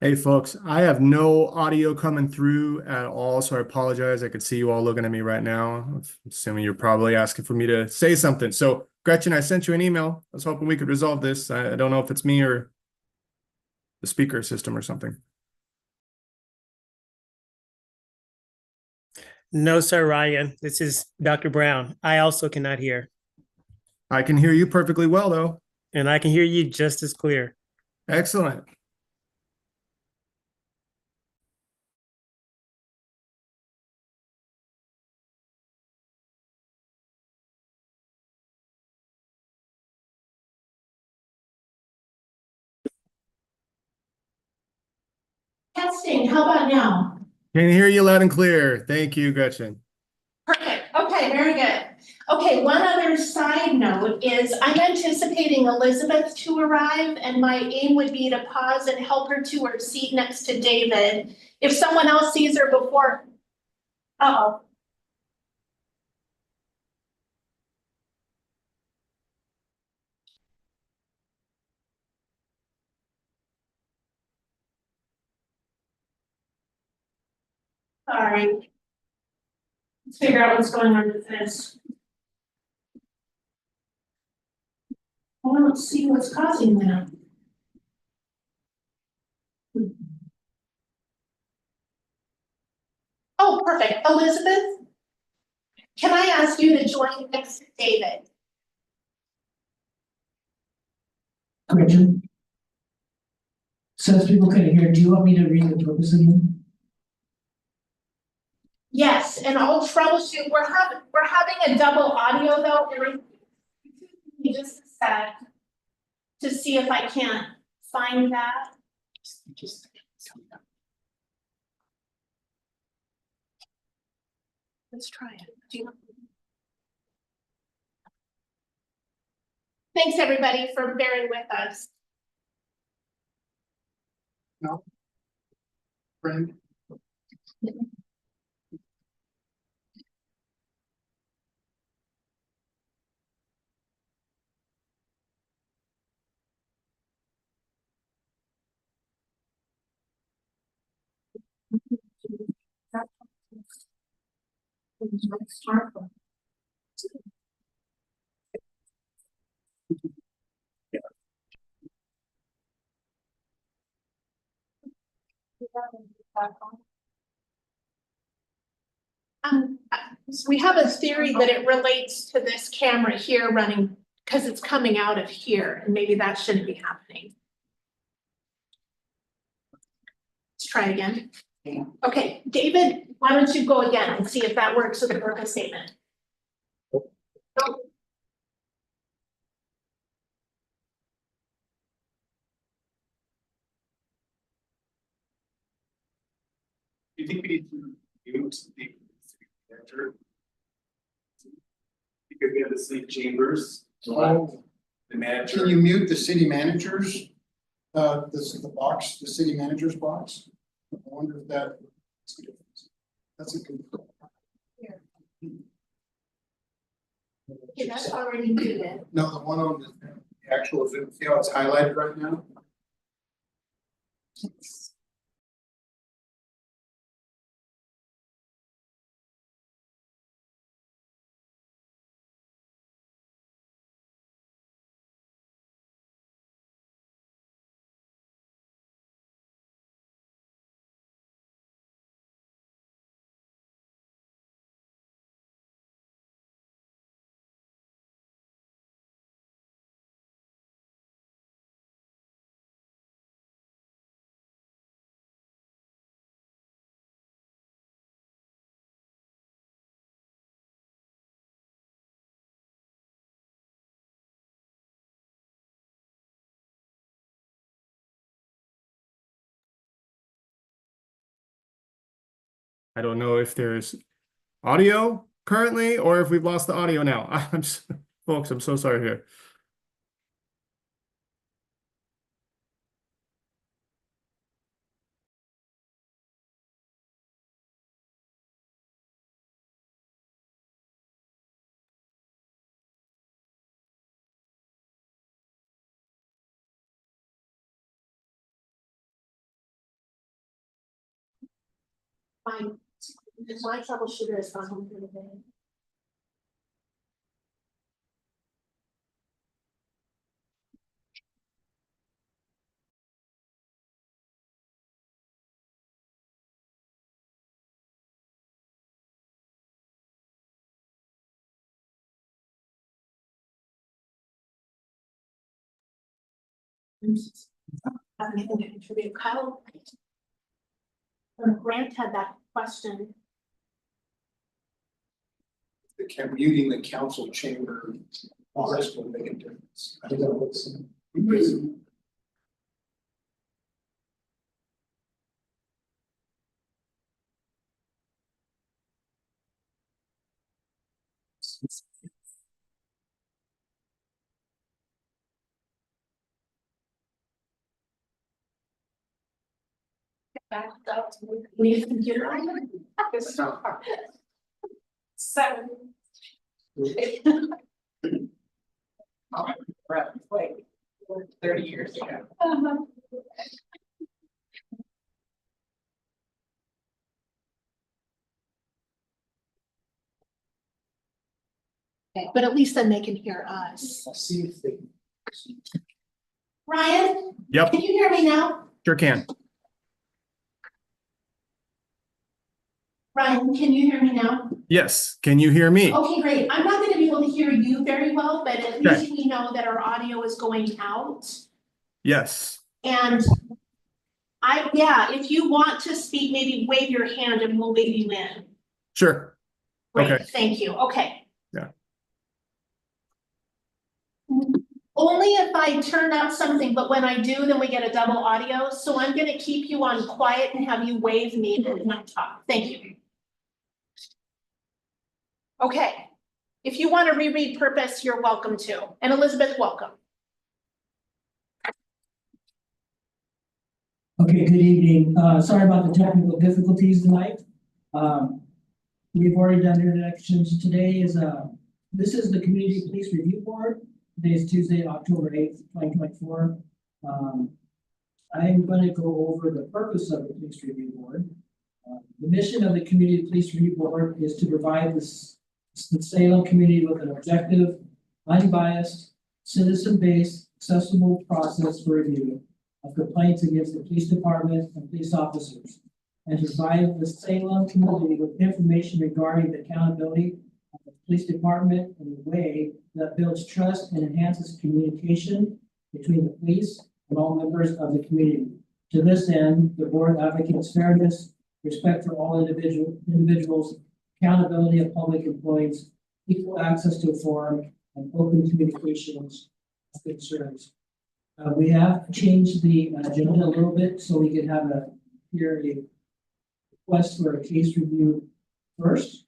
Hey folks, I have no audio coming through at all, so I apologize. I could see you all looking at me right now. I'm assuming you're probably asking for me to say something. So, Gretchen, I sent you an email. I was hoping we could resolve this. I don't know if it's me or the speaker system or something. No, sir, Ryan. This is Dr. Brown. I also cannot hear, I can hear you perfectly well, though. and I can hear you just as clear. Excellent. Testing, how about now? Can hear you loud and clear. Thank you, Gretchen. Perfect, okay, very good. Okay, one other side note is I'm anticipating Elizabeth to arrive and my aim would be to pause and help her to her seat next to David. If someone else sees her before, uh-oh. Sorry. Let's figure out what's going on with this. I don't see what's causing that. Oh, perfect. Elizabeth, can I ask you to join next to David? Gretchen, since people couldn't hear, do you want me to read the purpose again? Yes, and I'll troubleshoot. We're having a double audio though. Give me just a sec to see if I can't find that. Let's try it. Thanks everybody for bearing with us. No. Friend. So we have a theory that it relates to this camera here running because it's coming out of here and maybe that shouldn't be happening. Let's try again. Okay, David, why don't you go again and see if that works with the purpose statement? Do you think we need to mute the city manager? Because we have the sleep chambers. Oh. The manager. Can you mute the city managers? This is the box, the city manager's box. I wonder if that's a good. Okay, that's already muted. No, the one on the actual Zoom, see how it's highlighted right now? I don't know if there's audio currently or if we've lost the audio now. Folks, I'm so sorry here. My troubleshooter is gone home for the day. I think I can contribute. Kyle. Grant had that question. Muting the council chamber, all this will make a difference. I think that was. Backed up. Leave computer on. It's so hard. 7. Like 30 years ago. Okay, but at least then they can hear us. I'll see if they. Ryan, Yep, can you hear me now? sure can. Ryan, can you hear me now? Yes, can you hear me? Okay, great. I'm not gonna be able to hear you very well, but at least we know that our audio is going out. Yes, And if you want to speak, maybe wave your hand and we'll leave you in. sure. Great, Okay. thank you. Okay. Yeah. Only if I turn up something, but when I do, then we get a double audio. So I'm gonna keep you on quiet and have you wave me when I talk. Thank you. Okay, if you want to reread purpose, you're welcome to. And Elizabeth, welcome. Okay, good evening. Sorry about the technical difficulties tonight. We've already done introductions. Today is, this is the Community Police Review Board. Today is Tuesday, October 8th, 2024. I'm going to go over the purpose of the Police Review Board. The mission of the Community Police Review Board is to provide the Salem community with an objective, unbiased, citizen-based, accessible process for review of complaints against the police department and police officers, and to provide the Salem community with information regarding the accountability of the police department in a way that builds trust and enhances communication between the police and all members of the community. To this end, the board advocates fairness, respect for all individuals, accountability of public employees, equal access to a forum, and open communications of concerns. We have changed the agenda a little bit so we can have a request for a case review first.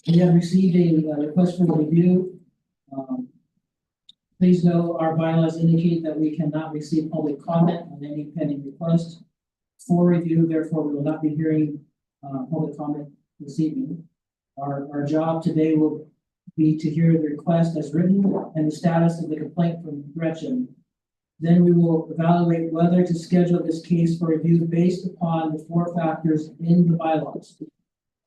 We have received a request for review. Please know our bylaws indicate that we cannot receive public comment on any pending request for review. Therefore, we will not be hearing public comment this evening. Our job today will be to hear the request as written and the status of the complaint from Gretchen. Then we will evaluate whether to schedule this case for review based upon the 4 factors in the bylaws.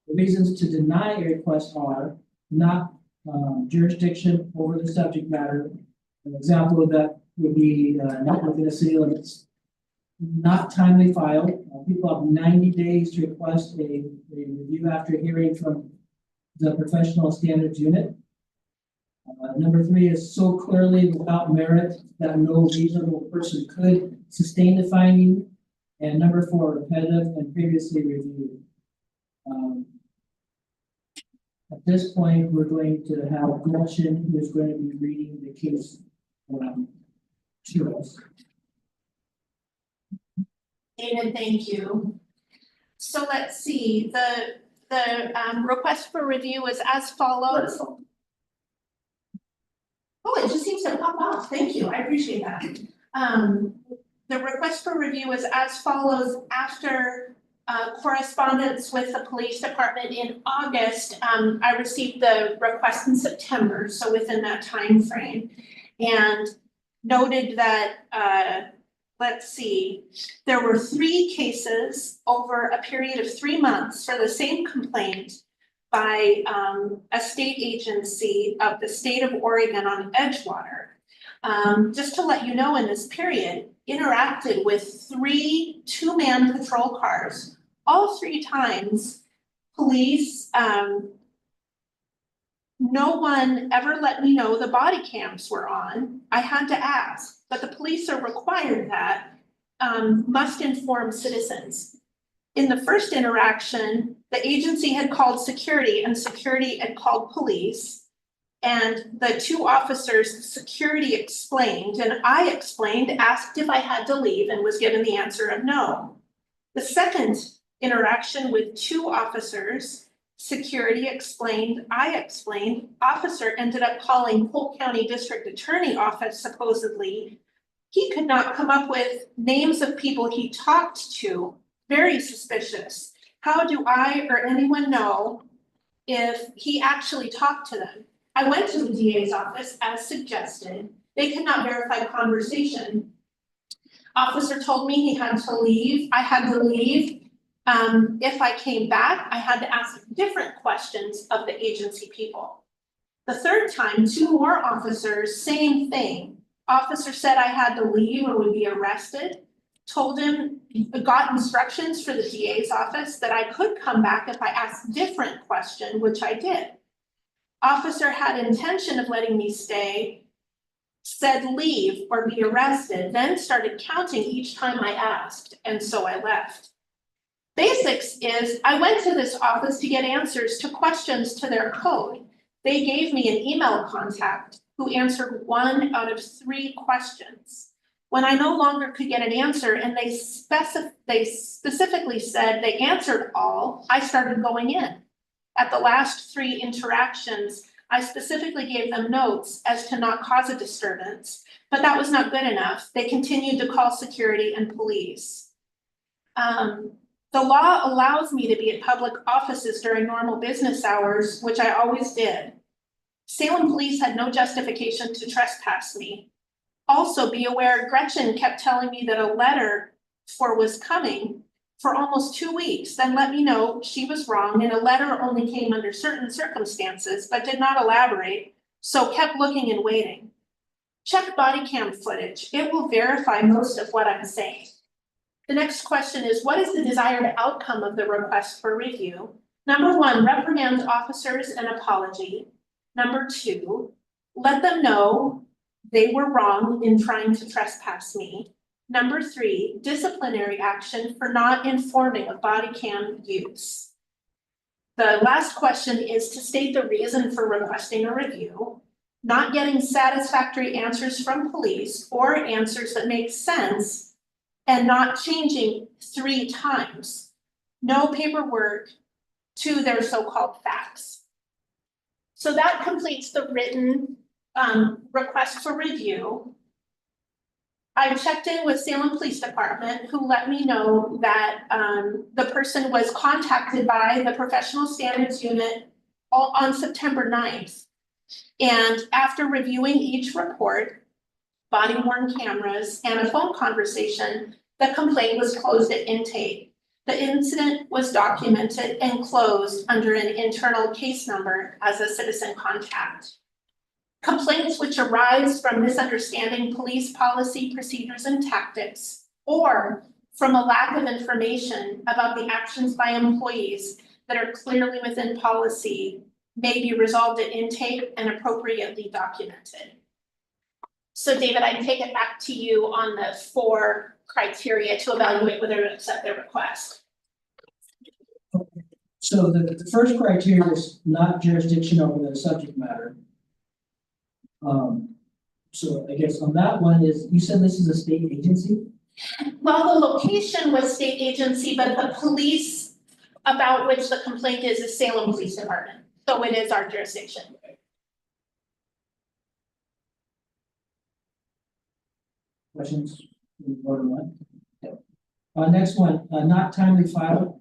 The reasons to deny a request are not jurisdiction over the subject matter. An example of that would be not within the city limits. Not timely filed. People have 90 days to request a review after hearing from the professional standards unit. Number 3 is so clearly without merit that no reasonable person could sustain the finding. And number 4, repetitive and previously reviewed. At this point, we're going to have Gretchen, who is going to be reading the case to us. David, thank you. So let's see, the request for review is as follows. Oh, it just seems to pop off. Thank you. I appreciate that. The request for review is as follows. After correspondence with the police department in August, I received the request in September, so within that time frame, and noted that let's see, there were 3 cases over a period of 3 months for the same complaint by a state agency of the state of Oregon on Edgewater. Just to let you know, in this period, interacted with 3 2-man patrol cars. All 3 times, police, no one ever let me know the body cams were on. I had to ask, but the police are required that, must inform citizens. In the first interaction, the agency had called security and security had called police. And the 2 officers, security explained, and I explained, asked if I had to leave and was given the answer of no. The second interaction with 2 officers, security explained, I explained, officer ended up calling Polk County District Attorney Office supposedly. He could not come up with names of people he talked to, very suspicious. How do I or anyone know if he actually talked to them? I went to the DA's office as suggested. They could not verify conversation. Officer told me he had to leave. I had to leave. If I came back, I had to ask different questions of the agency people. The third time, 2 more officers, same thing. Officer said I had to leave or would be arrested. Told him, got instructions for the DA's office that I could come back if I asked different question, which I did. Officer had intention of letting me stay, said leave or be arrested, then started counting each time I asked, and so I left. Basics is, I went to this office to get answers to questions to their code. They gave me an email contact who answered 1 out of 3 questions. When I no longer could get an answer and they specifically said they answered all, I started going in. At the last 3 interactions, I specifically gave them notes as to not cause a disturbance, but that was not good enough. They continued to call security and police. The law allows me to be at public offices during normal business hours, which I always did. Salem police had no justification to trespass me. Also, be aware, Gretchen kept telling me that a letter was coming for almost 2 weeks, then let me know she was wrong and a letter only came under certain circumstances, but did not elaborate, so kept looking and waiting. Check body cam footage. It will verify most of what I'm saying. The next question is, what is the desired outcome of the request for review? Number 1, reprimand officers and apology. Number 2, let them know they were wrong in trying to trespass me. Number 3, disciplinary action for not informing of body cam use. The last question is to state the reason for requesting a review, not getting satisfactory answers from police or answers that make sense, and not changing 3 times. No paperwork to their so-called facts. So that completes the written request for review. I checked in with Salem Police Department, who let me know that the person was contacted by the Professional Standards Unit on September 9th. And after reviewing each report, body-worn cameras, and a phone conversation, the complaint was closed at intake. The incident was documented and closed under an internal case number as a citizen contact. Complaints which arise from misunderstanding police policy, procedures, and tactics, or from a lack of information about the actions by employees that are clearly within policy may be resolved at intake and appropriately documented. So David, I take it back to you on the 4 criteria to evaluate whether to accept their request. So the first criteria is not jurisdiction over the subject matter. So I guess on that one is, you said this is a state agency? Well, the location was state agency, but the police about which the complaint is Salem Police Department. So it is our jurisdiction. Questions? We vote on that. Okay. Next one, not timely filed.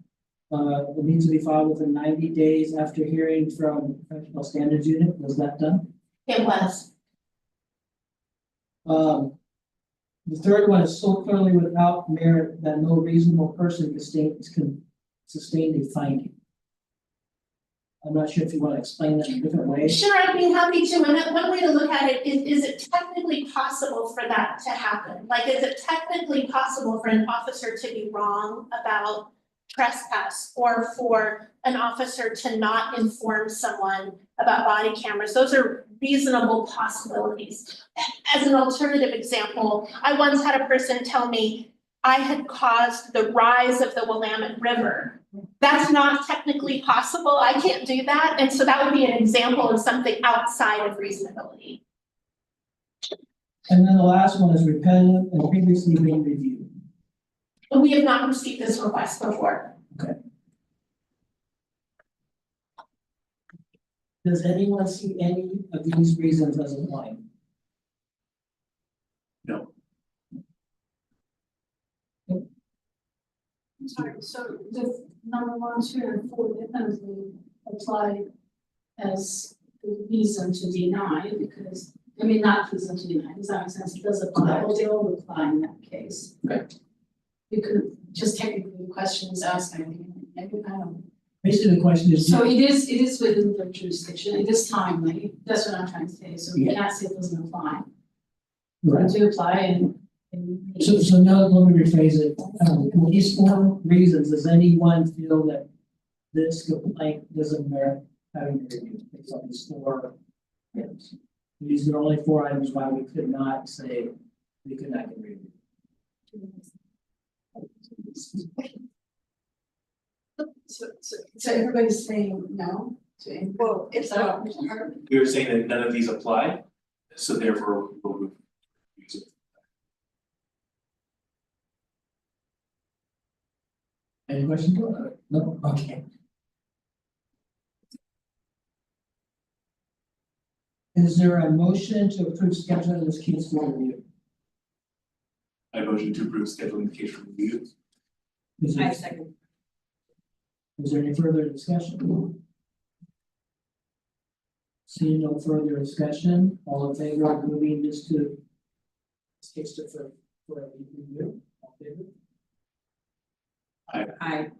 It needs to be filed within 90 days after hearing from Professional Standards Unit. Was that done? It was. The third one is so clearly without merit that no reasonable person can sustain a finding. I'm not sure if you want to explain that in a different way. Sure, I'd be happy to, and one way to look at it is it technically possible for that to happen? Like, is it technically possible for an officer to be wrong about trespass, or for an officer to not inform someone about body cameras? Those are reasonable possibilities. As an alternative example, I once had a person tell me I had caused the rise of the Willamette River. That's not technically possible. I can't do that. And so that would be an example of something outside of reasonability. And then the last one is repetitive and previously being reviewed. But we have not received this request before. Does anyone see any of these reasons as applying? No. Sorry, so the number 1, 2, and 4 definitely apply as the reason to deny, because, I mean, not reason to deny, does that make sense? It does apply, well, they all apply in that case. Okay. You could just technically the question is asked, I don't know. Basically, the question is. So it is within the jurisdiction, it is timely, that's what I'm trying to say, so we can't say it doesn't apply. Right. To apply and. So now let me rephrase it. With these 4 reasons, does anyone feel that this complaint doesn't merit having a review based on these 4 items? These are only 4 items why we could not say we could not get a review. So everybody's saying no to. Well, it's So- We were saying that none of these apply, so therefore we'll use it. Any questions? No, okay. Is there a motion to approve scheduling this case for review? I motion to approve scheduling the case for review. Is there- second. Is there any further discussion? Seeing no further discussion, all in favor of moving this to this case to for a review? All in favor? I.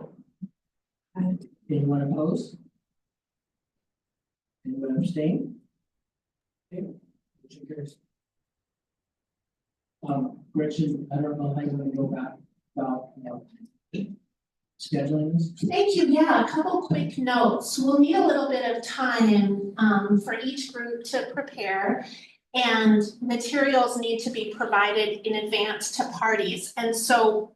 Anyone opposed? Anyone abstain? Okay, motion carries. Gretchen, I don't know how you're gonna go back about, scheduling this. Thank you. Yeah, a couple quick notes. We'll need a little bit of time for each group to prepare. And materials need to be provided in advance to parties. And so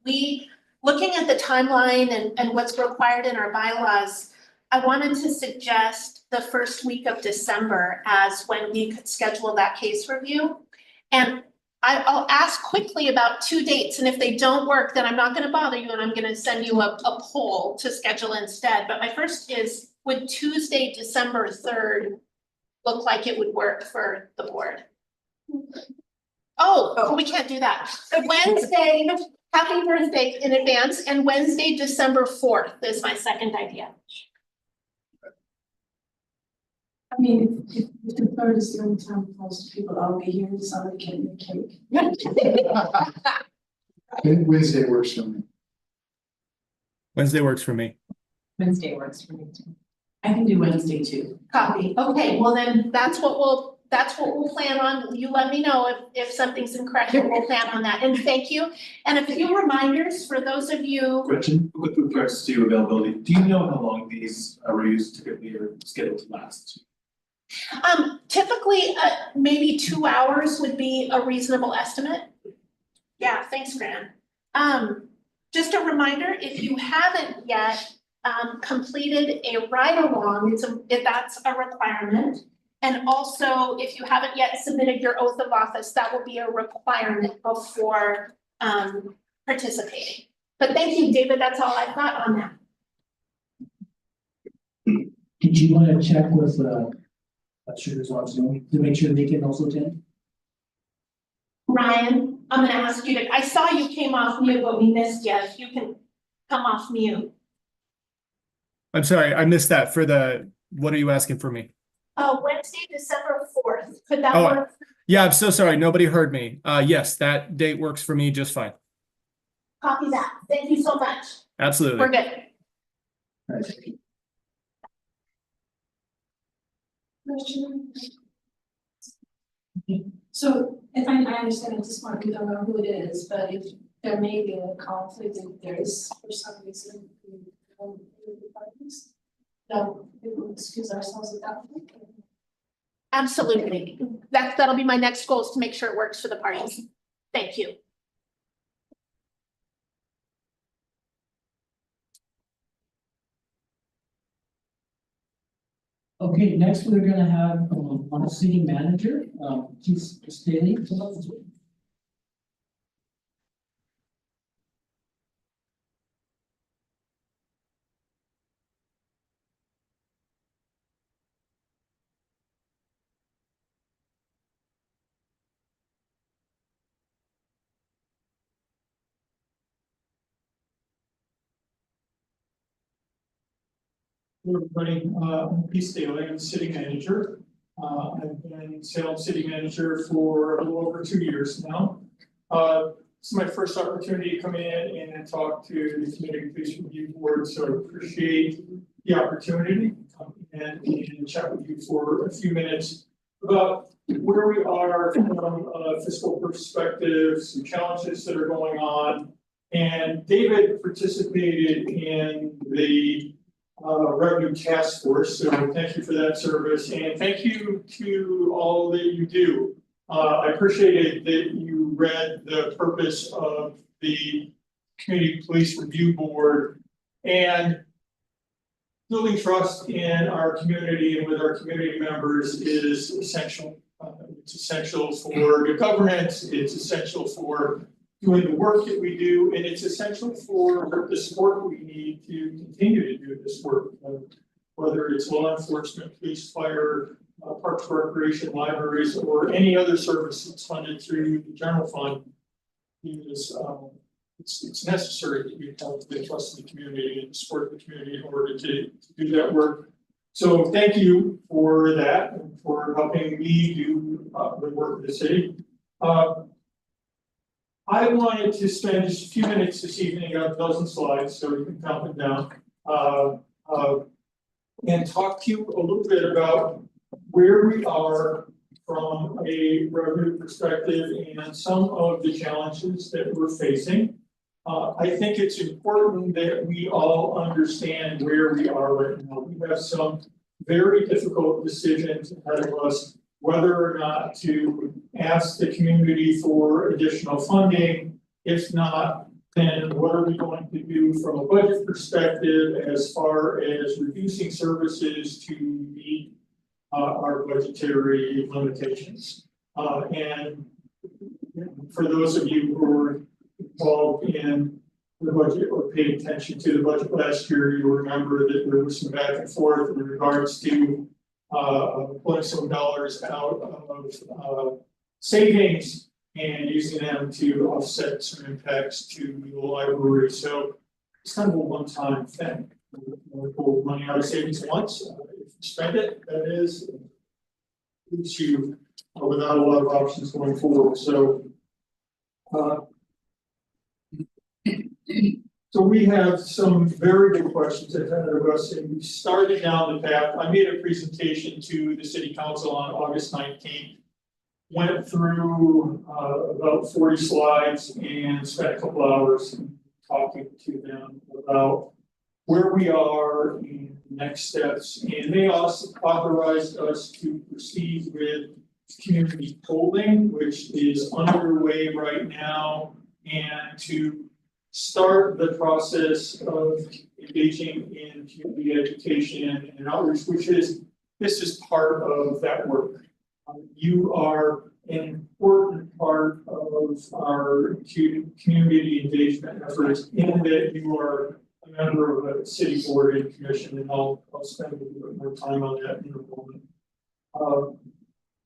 looking at the timeline and what's required in our bylaws, I wanted to suggest the first week of December as when we could schedule that case review. And I'll ask quickly about 2 dates, and if they don't work, then I'm not gonna bother you and I'm gonna send you a poll to schedule instead. But my first is, would Tuesday, December 3rd look like it would work for the board? Oh, we can't do that. Wednesday, happy birthday in advance, and Wednesday, December 4th is my second idea. I mean, if the 3rd is the only time most people, I'll be here, somebody can make cake. Wednesday works for me. Wednesday works for me. Wednesday works for me too. I can do Wednesday too. Copy. Okay, well then, that's what we'll plan on. You let me know if something's incorrect, and we'll plan on that. And thank you. And a few reminders for those of you. Gretchen, with regards to availability, do you know how long these reviews typically are scheduled to last? Typically, maybe 2 hours would be a reasonable estimate. Yeah, thanks, Fran. Just a reminder, if you haven't yet completed a ride-along, that's a requirement. And also, if you haven't yet submitted your oath of office, that will be a requirement before participating. But thank you, David, that's all I've got on that. Did you want to check with Sugar's on Zoom to make sure they can also attend? Ryan, I'm gonna ask you I saw you came off mute, but we missed you. If you can come off mute. I'm sorry, I missed that what are you asking for me? Wednesday, December 4th, could that Oh, work? Yeah, I'm so sorry. Nobody heard me. Yes, that date works for me just fine. Copy that. Thank you so much. Absolutely. We're good. So if I understand at this point, we don't know who it is, but if there may be a conflict, if there is for some reason. No, we will excuse ourselves at that point. Absolutely. That'll be my next goal, is to make sure it works for the parties. Thank you. Okay, next we're gonna have our city manager, Chief Staley. Hello, everybody, I'm Pete Staley, I'm the city manager. I've been Salem city manager for a little over 2 years now. This is my first opportunity to come in and talk to the Community Police Review Board, so I appreciate the opportunity to come in and chat with you for a few minutes about where we are from a fiscal perspective, some challenges that are going on. And David participated in the revenue task force, so thank you for that service, and thank you to all that you do. I appreciated that you read the purpose of the Community Police Review Board, and building trust in our community and with our community members is essential. It's essential for good governance, it's essential for doing the work that we do, and it's essential for the support we need to continue to do this work. Whether it's law enforcement, police, fire, parks, recreation, libraries, or any other service that's funded through the general fund, it's necessary that we have the trust of the community and support the community in order to do that work. So thank you for that and for helping me do the work of the city. I wanted to spend just a few minutes this evening on a dozen slides, so you can count them down, and talk to you a little bit about where we are from a revenue perspective and some of the challenges that we're facing. I think it's important that we all understand where we are right now. We have some very difficult decisions ahead of us, whether or not to ask the community for additional funding. If not, then what are we going to do from a budget perspective as far as reducing services to meet our budgetary limitations? And for those of you who were involved in the budget or paid attention to the budget last year, you'll remember that there was some back and forth in regards to pulling some dollars out of savings and using them to offset some impacts to the library. So it's kind of a one-time thing. We pull money out of savings once. If you spend it, that is, leaves you without a lot of options going forward. So so we have some very good questions ahead of us, and we started down the path. I made a presentation to the city council on August 19th, went through about 40 slides and spent a couple hours talking to them about where we are in next steps. And they also authorized us to proceed with community polling, which is underway right now, and to start the process of engaging in community education and outreach, this is part of that work. You are an important part of our community engagement efforts in that you are a member of a city board and commission, and I'll spend a little bit more time on that in a moment.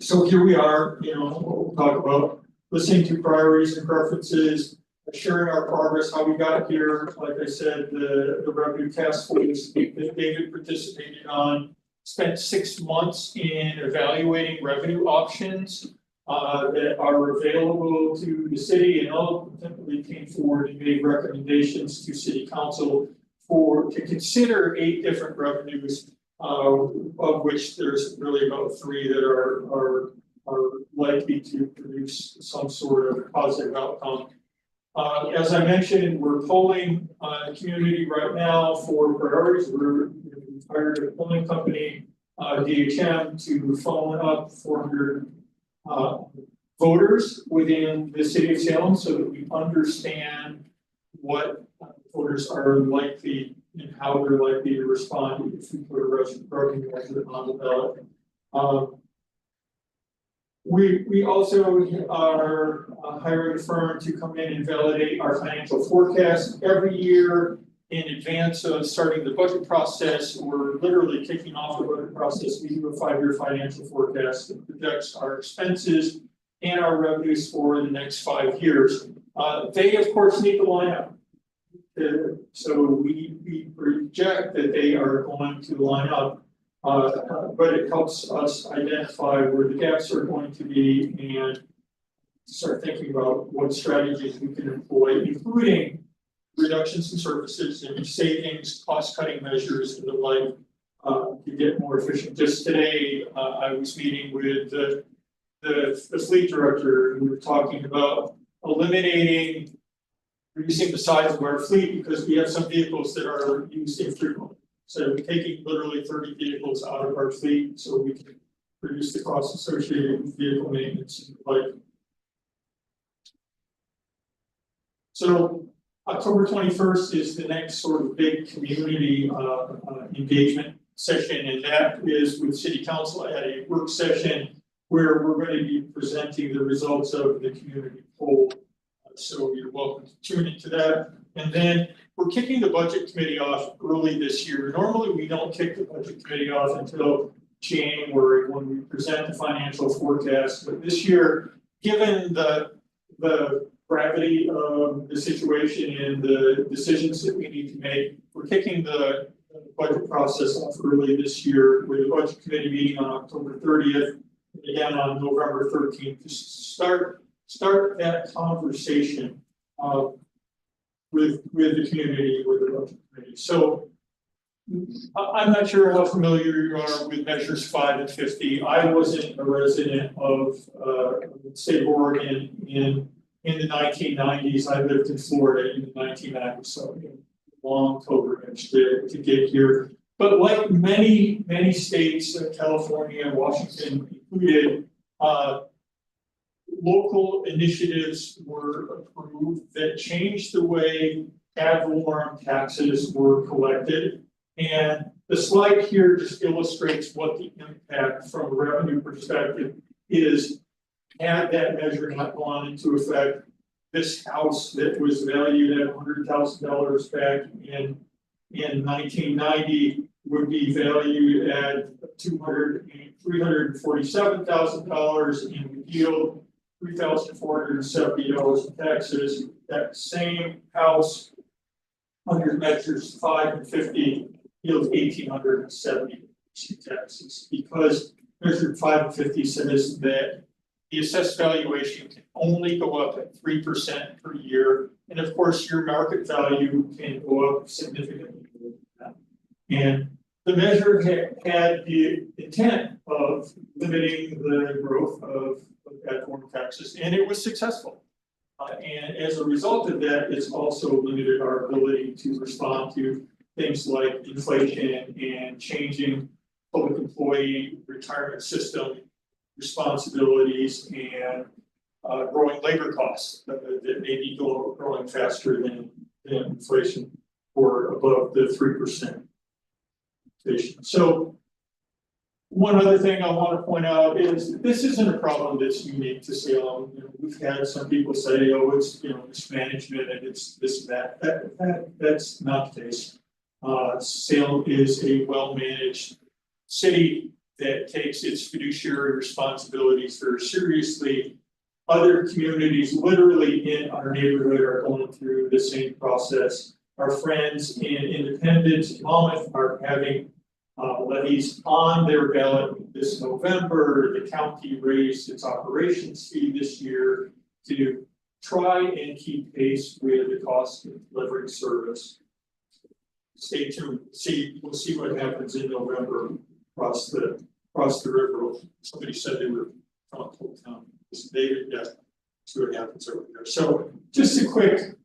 So here we are, we'll talk about listening to priorities and preferences, sharing our progress, how we got here. Like I said, the revenue task force that David participated on spent 6 months in evaluating revenue options that are available to the city and ultimately came forward and made recommendations to city council to consider 8 different revenues, of which there's really about 3 that are likely to produce some sort of positive outcome. As I mentioned, we're polling the community right now for priorities. We've hired a polling company, DHM, to phone up 400 voters within the city of Salem so that we understand what voters are likely and how they're likely to respond if we put a revenue measure on the ballot. We also are hiring a firm to come in and validate our financial forecast every year in advance of starting the budget process. We're literally kicking off the budget process. We do a 5-year financial forecast that projects our expenses and our revenues for the next 5 years. They, of course, need to line up. So we project that they are going to line up. But it helps us identify where the gaps are going to be and start thinking about what strategies we can employ, including reductions in services and savings, cost-cutting measures, and the like, to get more efficient. Just today, I was meeting with the fleet director, and we were talking about reducing the size of our fleet because we have some vehicles that are used infrequently. So we're taking literally 30 vehicles out of our fleet so we can reduce the costs associated with vehicle maintenance and the like. So October 21st is the next sort of big community engagement session, and that is with City Council at a work session where we're going to be presenting the results of the community poll. So you're welcome to tune into that. And then we're kicking the budget committee off early this year. Normally, we don't kick the budget committee off until January when we present the financial forecast. But this year, given the gravity of the situation and the decisions that we need to make, we're kicking the budget process off early this year with a budget committee meeting on October 30th, and again on November 13th to start that conversation with the community, with the budget committee. So I'm not sure how familiar you are with measures 5 and 50. I wasn't a resident of the state of Oregon in the 1990s. I lived in Florida in the 1990s, so long pilgrimage to get here. But like many states, California, Washington included, local initiatives were approved that changed the way ad valorem taxes were collected. And the slide here just illustrates what the impact from a revenue perspective is. Had that measure not gone into effect, this house that was valued at $100,000 back in 1990 would be valued at $347,000 and would yield $3,470 in taxes. That same house under measures 5 and 50 yields $1,870 in taxes, because measure 5 and 50 says that the assessed valuation can only go up at 3% per year, and of course your market value can go up significantly more than that. And the measure had the intent of limiting the growth of ad valorem taxes, and it was successful. And as a result of that, it's also limited our ability to respond to things like inflation and changing public employee retirement system responsibilities and growing labor costs that may be growing faster than inflation or above the 3% inflation. So one other thing I want to point out is that this isn't a problem that's unique to Salem. You know, we've had some people say, "Oh, it's mismanagement and it's this and that." That's not the case. Salem is a well-managed city that takes its fiduciary responsibilities very seriously. Other communities, literally in our neighborhood, are going through the same process. Our friends in Independence, Monmouth, are having levies on their ballot this November. The county raised its operations fee this year to try and keep pace with the cost of delivering service. Stay tuned, we'll see what happens in November across the river. Somebody said they were from Polk Town. Yeah, see what happens over there. So just a quick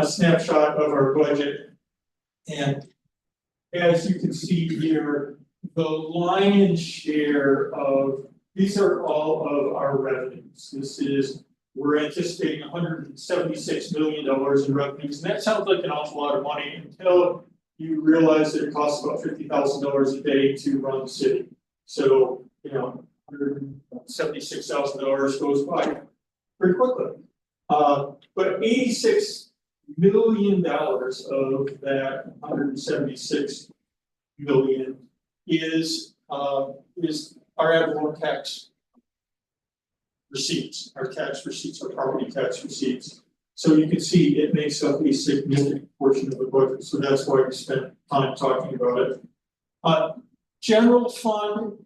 snapshot of our budget. And as you can see here, the lion's share of, these are all of our revenues. We're anticipating $176 million in revenues, and that sounds like an awful lot of money until you realize that it costs about $50,000 a day to run the city. So, you know, $176,000 goes by pretty quickly. But $86 million of that $176 million is our ad valorem tax receipts, our tax receipts, our property tax receipts. So you can see it makes up a significant portion of the budget. So that's why we spent time talking about it. General fund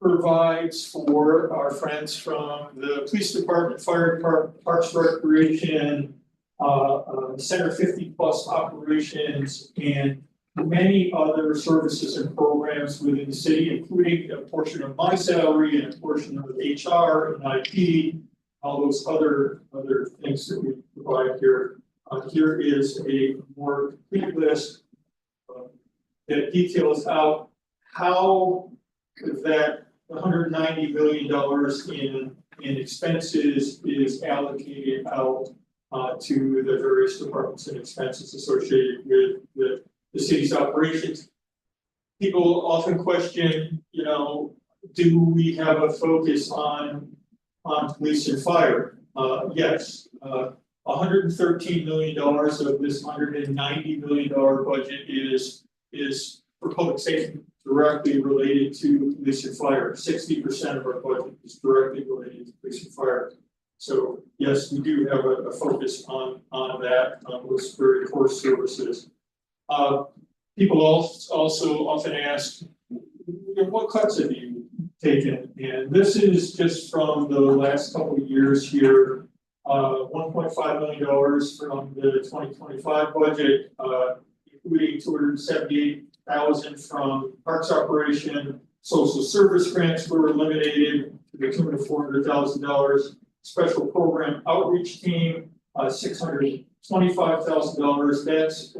provides for our friends from the police department, fire department, parks recreation, Center 50+ operations, and many other services and programs within the city, including a portion of my salary and a portion of HR and IT, all those other things that we provide here. Here is a more complete list that details out how that $190 million in expenses is allocated out to the various departments and expenses associated with the city's operations. People often question, you know, do we have a focus on police and fire? Yes. $113 million of this $190 million budget is for public safety, directly related to police and fire. 60% of our budget is directly related to police and fire. So yes, we do have a focus on that, those very core services. People also often ask, what cuts have you taken? And this is just from the last couple of years here. $1.5 million from the 2025 budget, including $278,000 from parks operation. Social service grants were eliminated to the tune of $400,000. Special program outreach team, $625,000. That's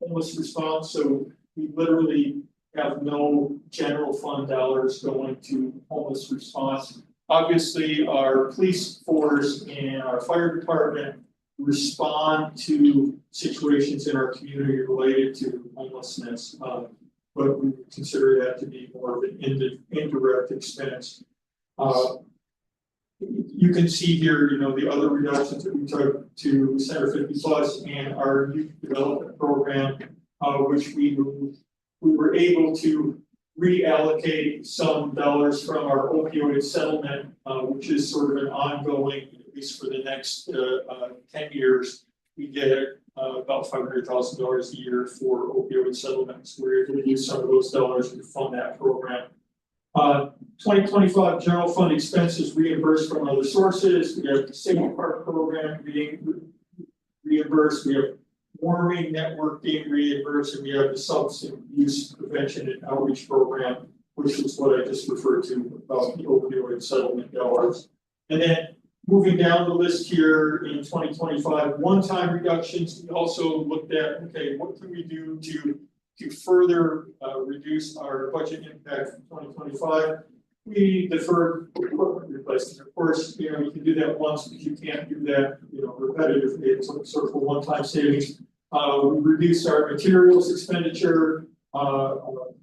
homeless response. So we literally have no general fund dollars going to homeless response. Obviously, our police force and our fire department respond to situations in our community related to homelessness, but we consider that to be more of an indirect expense. You can see here, you know, the other reductions that we took to Center 50+ and our youth development program, which we were able to reallocate some dollars from our opioid settlement, which is sort of an ongoing, at least for the next 10 years, we get about $500,000 a year for opioid settlements. We're able to use some of those dollars to fund that program. 2025 general fund expenses reimbursed from other sources. We have the safety park program being reimbursed. We have warming network being reimbursed, and we have the substance use prevention and outreach program, which is what I just referred to about the opioid settlement dollars. And then moving down the list here in 2025, one-time reductions. We also looked at, okay, what can we do to further reduce our budget impact from 2025? We deferred equipment replacement. Of course, you know, you can do that once, but you can't do that, you know, repetitively. It's sort of a one-time savings. We reduced our materials expenditure and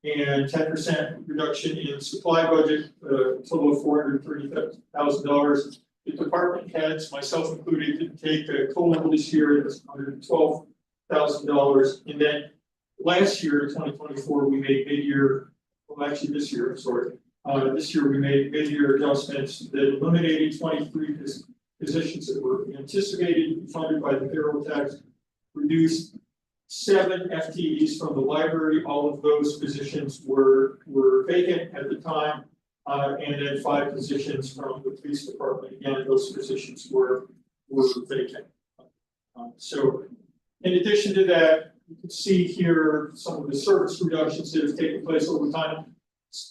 10% reduction in supply budget, total of $430,000. The department heads, myself included, didn't take a COLA this year. It was $112,000. And then last year, 2024, we made mid-year. Well, actually, this year, sorry. This year we made mid-year adjustments that eliminated 23 positions that were anticipated to be funded by the payroll tax, reduced 7 FTEs from the library. All of those positions were vacant at the time. And then 5 positions from the police department. Again, those positions were vacant. So in addition to that, you can see here some of the service reductions that have taken place over time.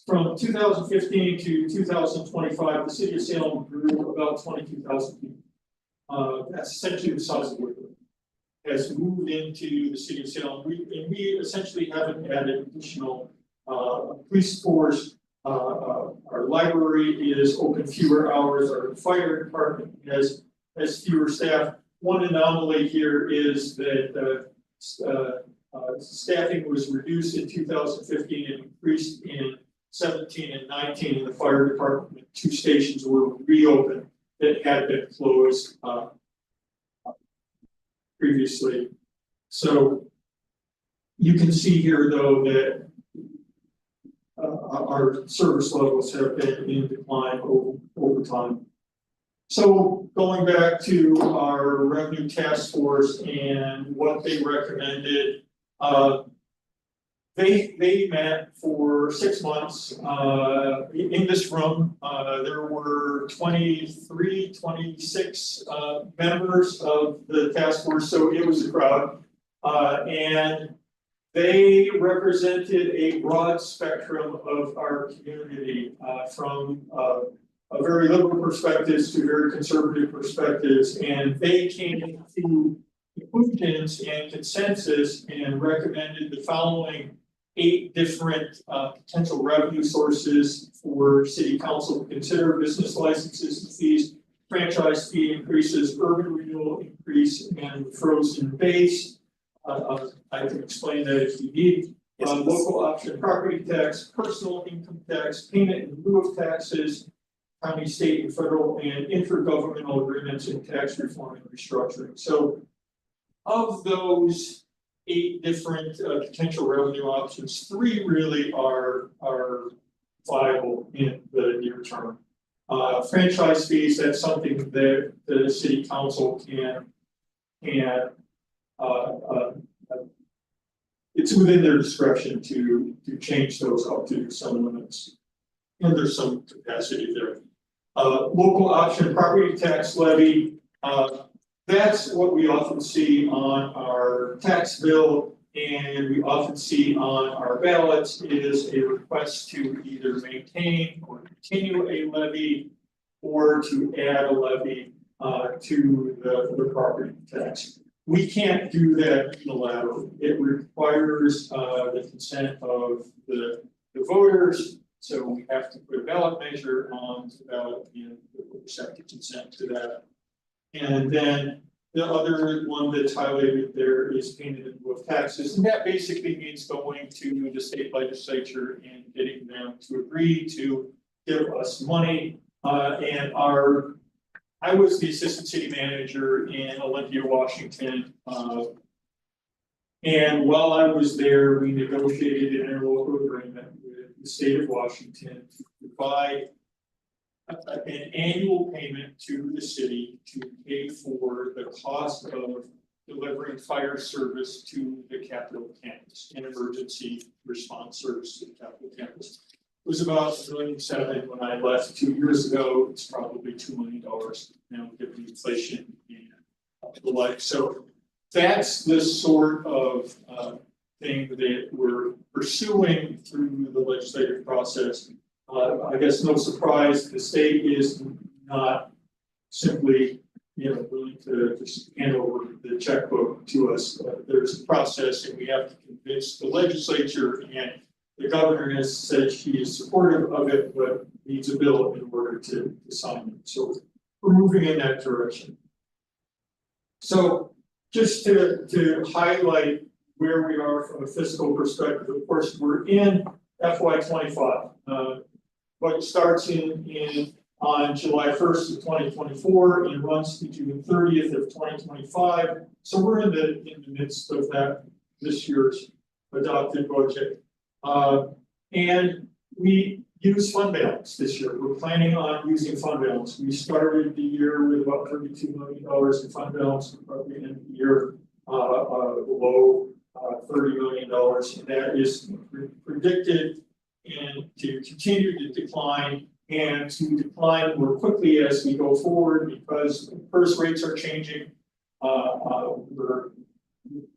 From 2015 to 2025, the city of Salem grew about 22,000 people. That's essentially the size of it. Has moved into the city of Salem. We essentially haven't added additional police force. Our library is open fewer hours. Our fire department has fewer staff. One anomaly here is that staffing was reduced in 2015 and increased in 17 and 19 in the fire department. 2 stations were reopened that had been closed previously. So you can see here though that our service levels have been in decline over time. So going back to our revenue task force and what they recommended, they met for 6 months in this room. There were 26 members of the task force, so it was a crowd. And they represented a broad spectrum of our community, from a very liberal perspectives to very conservative perspectives, and they came to conclusions and consensus and recommended the following 8 different potential revenue sources for city council to consider: business licenses and fees, franchise fee increases, urban renewal increase, and frozen base. I can explain that if you need. Local option property tax, personal income tax, payment in lieu of taxes, county, state, and federal, and intergovernmental agreements in tax reform and restructuring. So of those 8 different potential revenue options, 3 really are viable in the near term. Franchise fees, that's something that the city council can it's within their discretion to change those up to some limits. And there's some capacity there. Local option property tax levy, that's what we often see on our tax bill, and we often see on our ballots is a request to either maintain or continue a levy or to add a levy to the property tax. We can't do that unilaterally. It requires the consent of the voters. So we have to put a ballot measure on the ballot and accept the consent to that. And then the other one that's highlighted there is payment in lieu of taxes. And that basically means going to the state legislature and getting them to agree to give us money. I was the assistant city manager in Olympia, Washington. And while I was there, we negotiated an interlocal agreement with the state of Washington to provide an annual payment to the city to pay for the cost of delivering fire service to the Capitol campus, and emergency response service to the Capitol campus. It was about $1.7 million when I left 2 years ago. It's probably $2 million now, given inflation and the like. So that's the sort of thing that we're pursuing through the legislative process. I guess no surprise, the state is not simply, willing to just hand over the checkbook to us. There's a process, and we have to convince the legislature, and the governor has said she is supportive of it, but needs a bill in order to sign it. So we're moving in that direction. So just to highlight where we are from a fiscal perspective, of course, we're in FY25. But starts on July 1st of 2024 and runs to June 30th of 2025. So we're in the midst of that this year's adopted budget. And we use fund balance this year. We're planning on using fund balance. We started the year with about $32 million in fund balance. We're probably end the year below $30 million, and that is predicted and to continue to decline and to decline more quickly as we go forward because first rates are changing. We're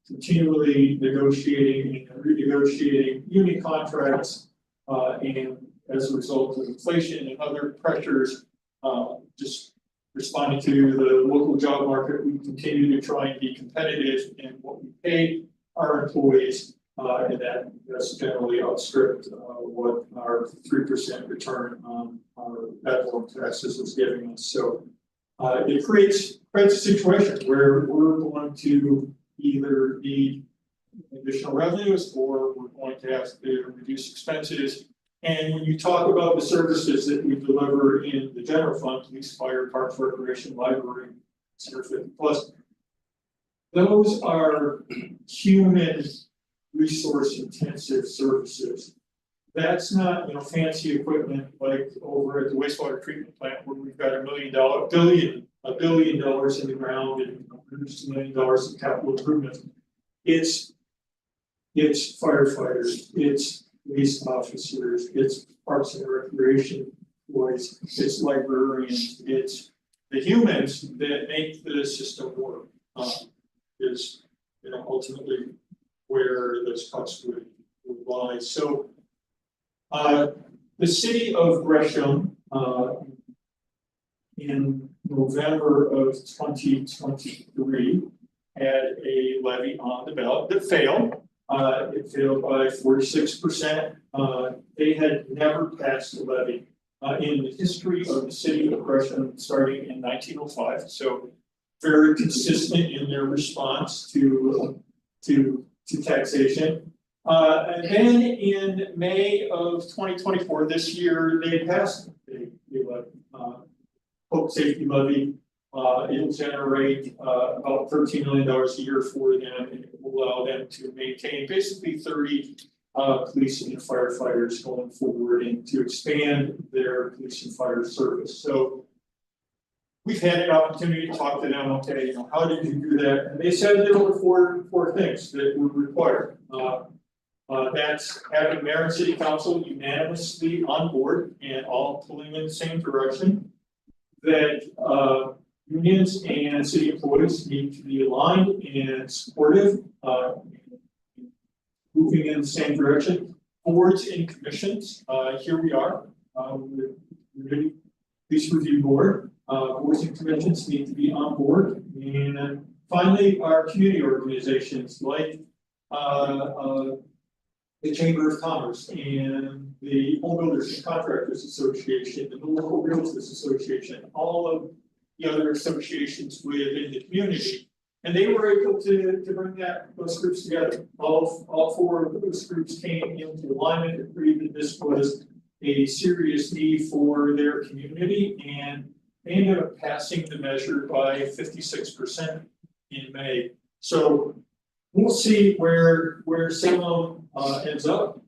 continually negotiating and renegotiating union contracts, and as a result of inflation and other pressures, just responding to the local job market, we continue to try and be competitive in what we pay our employees, and that's generally outstripped what our 3% return on our ad valorem taxes is giving us. So it creates a situation where we're going to either need additional revenues or we're going to have to reduce expenses. And when you talk about the services that we deliver in the general fund, police, fire, parks, recreation, library, Center 50 plus, those are human resource intensive services. That's not, fancy equipment like over at the wastewater treatment plant where we've got $1 billion in the ground and hundreds of $1 million in capital improvements. It's firefighters, it's police officers, it's parks and recreation employees, it's librarians, it's the humans that make the system work. Is ultimately where those costs would lie. So the city of Gresham in November of 2023 had a levy on the ballot that failed. It failed by 46%. They had never passed a levy in the history of the city of Gresham starting in 1905. So very consistent in their response to taxation. And then in May of 2024, this year, they passed a public safety levy. It'll generate about $13 million a year for them, and it will allow them to maintain basically 30 police and firefighters going forward and to expand their police and fire service. So we've had an opportunity to talk to them. Okay, how did you do that? And they said there were four things that were required. That's having mayor and city council unanimously on board and all pulling in the same direction. That unions and city employees need to be aligned and supportive, moving in the same direction. Boards and commissions, here we are, with the police review board. Boards and commissions need to be on board. And finally, our community organizations like the Chamber of Commerce and the Home Builders and Contractors Association and the Local Realtors Association, all of the other associations within the community. And they were able to bring those groups together. All four of those groups came into alignment, agreed that this was a serious need for their community, and they ended up passing the measure by 56% in May. So we'll see where Salem ends up.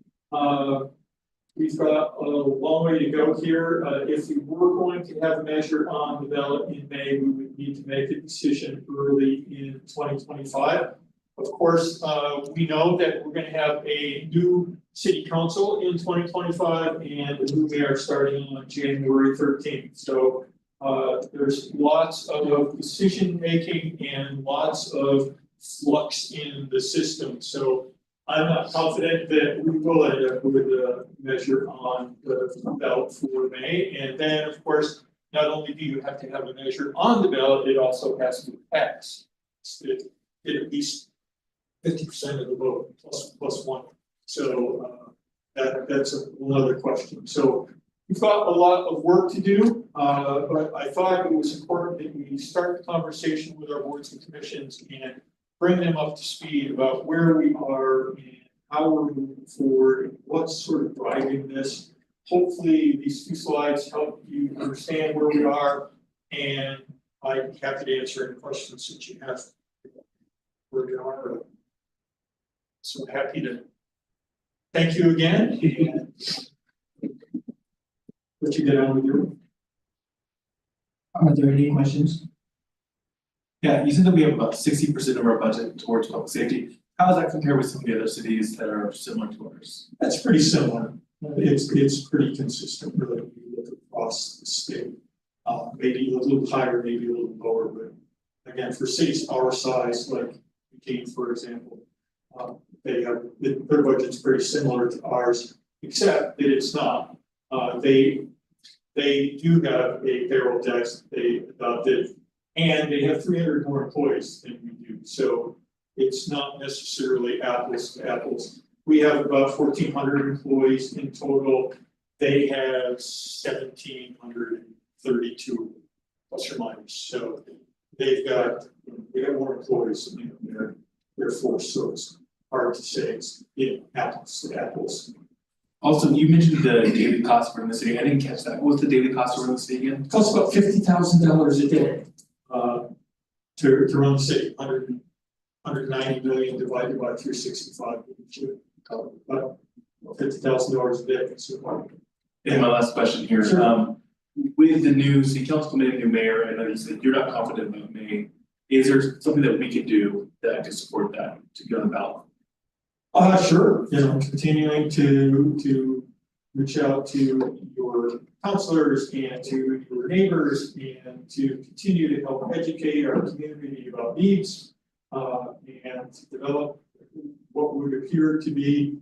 We've got a long way to go here. If we were going to have a measure on the ballot in May, we would need to make a decision early in 2025. Of course, we know that we're going to have a new city council in 2025 and a new mayor starting on January 13th. So there's lots of decision making and lots of flux in the system. So I'm not confident that we will end up with a measure on the ballot for May. And then, of course, not only do you have to have a measure on the ballot, it also has to pass. It at least 50% of the vote plus one. So that's another question. So we've got a lot of work to do, but I thought it was important that we start the conversation with our boards and commissions and bring them up to speed about where we are and how we're moving forward, and what's sort of driving this. Hopefully, these two slides help you understand where we are, and I'm happy to answer any questions that you have where we are. So happy to thank you again, and let you get on with your. Are there any questions? Yeah, you said that we have about 60% of our budget towards public safety. How does that compare with some of the other cities that are similar to ours? That's pretty similar. It's pretty consistent, really, when you look across the state. Maybe a little higher, maybe a little lower, but again, for cities our size, like McKean, for example, they have, their budget's very similar to ours, except that it's not. They do have a payroll tax that they adopted, and they have 300 more employees than we do, so it's not necessarily apples to apples. We have about 1,400 employees in total. They have 1,732 plus or minus. So they got more employees in their force. So it's hard to say it's apples to apples. Also, you mentioned the daily cost for the city. I didn't catch that. What's the daily cost for the city again? It costs about $50,000 a day to run the city. 190 million divided by 365. About $50,000 a day. So, And my last question here, Sure. With the new city council committee, new mayor, I know you said you're not confident about May. Is there something that we could do that could support that to go on the ballot? Sure, continuing to reach out to your counselors and to your neighbors and to continue to help educate our community about needs. And develop what would appear to be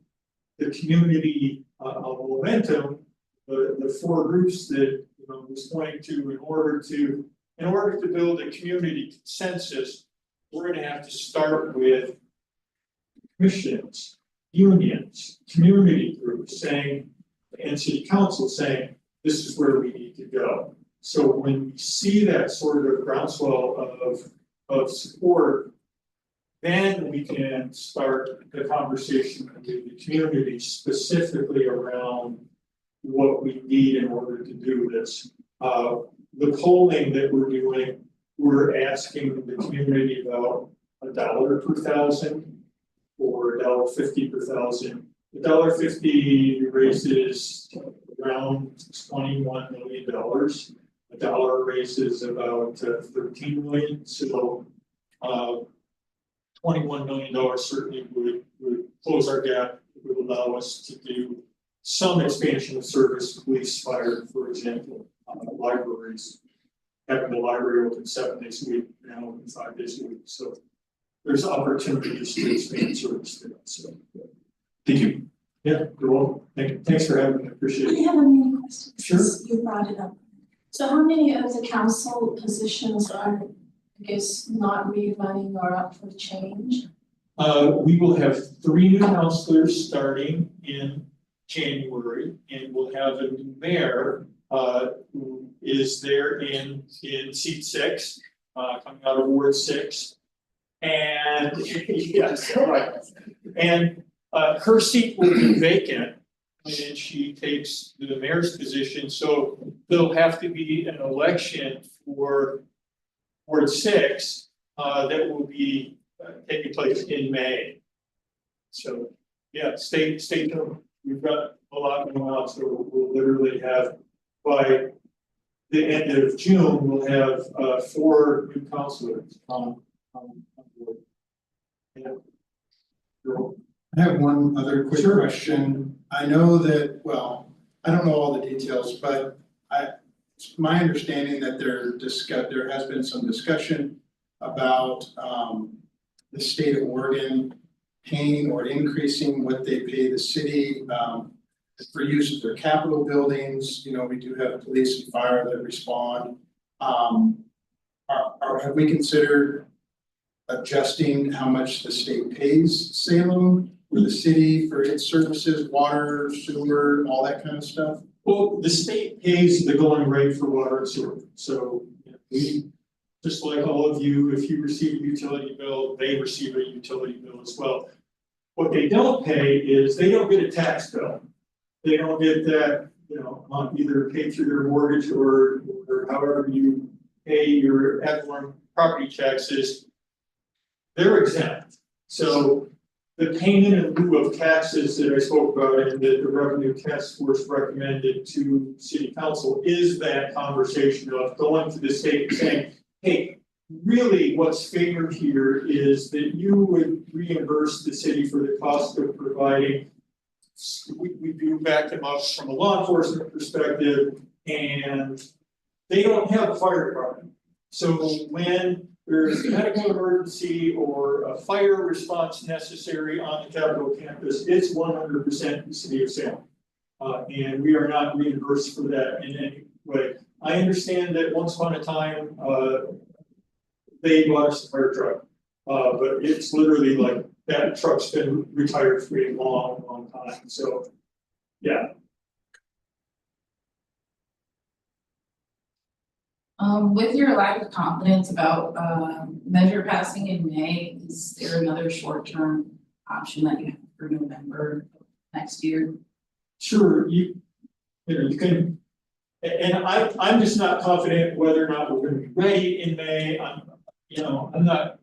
the community momentum, the four groups that was going to, in order to build a community consensus, we're going to have to start with commissions, unions, community groups saying, and city council saying, this is where we need to go. So when we see that sort of groundswell of support, then we can start the conversation with the community specifically around what we need in order to do this. The polling that we're doing, we're asking the community about $1 per thousand or $1.50 per thousand. The $1.50 raises around $21 million. $1 raises about 13 million. So $21 million certainly would close our gap. It would allow us to do some expansion of service, police, fire, for example, libraries. Having the library open 7 days a week, now open 5 days a week. So there's opportunities to expand service there. So Thank you. yeah, you're welcome. Thanks for having me. I appreciate I it. have a mini question. Sure. since You brought it up. So how many of the council positions are, I guess, not rerunning or up for change? We will have 3 new counselors starting in January, and we'll have a new mayor who is there in seat 6, coming out of Ward 6. And yes, right. And her seat will be vacant when she takes the mayor's position. So there'll have to be an election for Ward 6 that will be taking place in May. So yeah, stay tuned. We've got a lot going on, so we'll literally have, by the end of June, we'll have 4 new counselors on board. Yeah. Cool. I have one other quick Sure. question. I know that, well, I don't know all the details, but it's my understanding that there has been some discussion about the state of Oregon paying or increasing what they pay the city for use of their Capitol buildings. We do have police and fire that respond. Have we considered adjusting how much the state pays Salem or the city for its services, water, sewer, all that kind of stuff? Well, the state pays the going rate for water and sewer, so we, just like all of you, if you receive a utility bill, they receive a utility bill as well. What they don't pay is they don't get a tax bill. They don't get that, either paid through their mortgage or however you pay your ad valorem property taxes. They're exempt. So the payment in lieu of taxes that I spoke about and that the revenue task force recommended to city council is that conversation of going to the state and saying, hey, really what's favored here is that you would reimburse the city for the cost of providing. We do back them up from a law enforcement perspective, and they don't have a fire department. So when there's a medical emergency or a fire response necessary on the Capitol campus, it's 100% the city of Salem. And we are not reimbursed for that in any way. I understand that once upon a time, they bought us a fire truck. But it's literally like that truck's been retired for a long, long time. So, yeah. With your lack of confidence about measure passing in May, is there another short-term option that you have for November next year? Sure, you know, you can, and I'm just not confident whether or not we're gonna be ready in May. I'm not,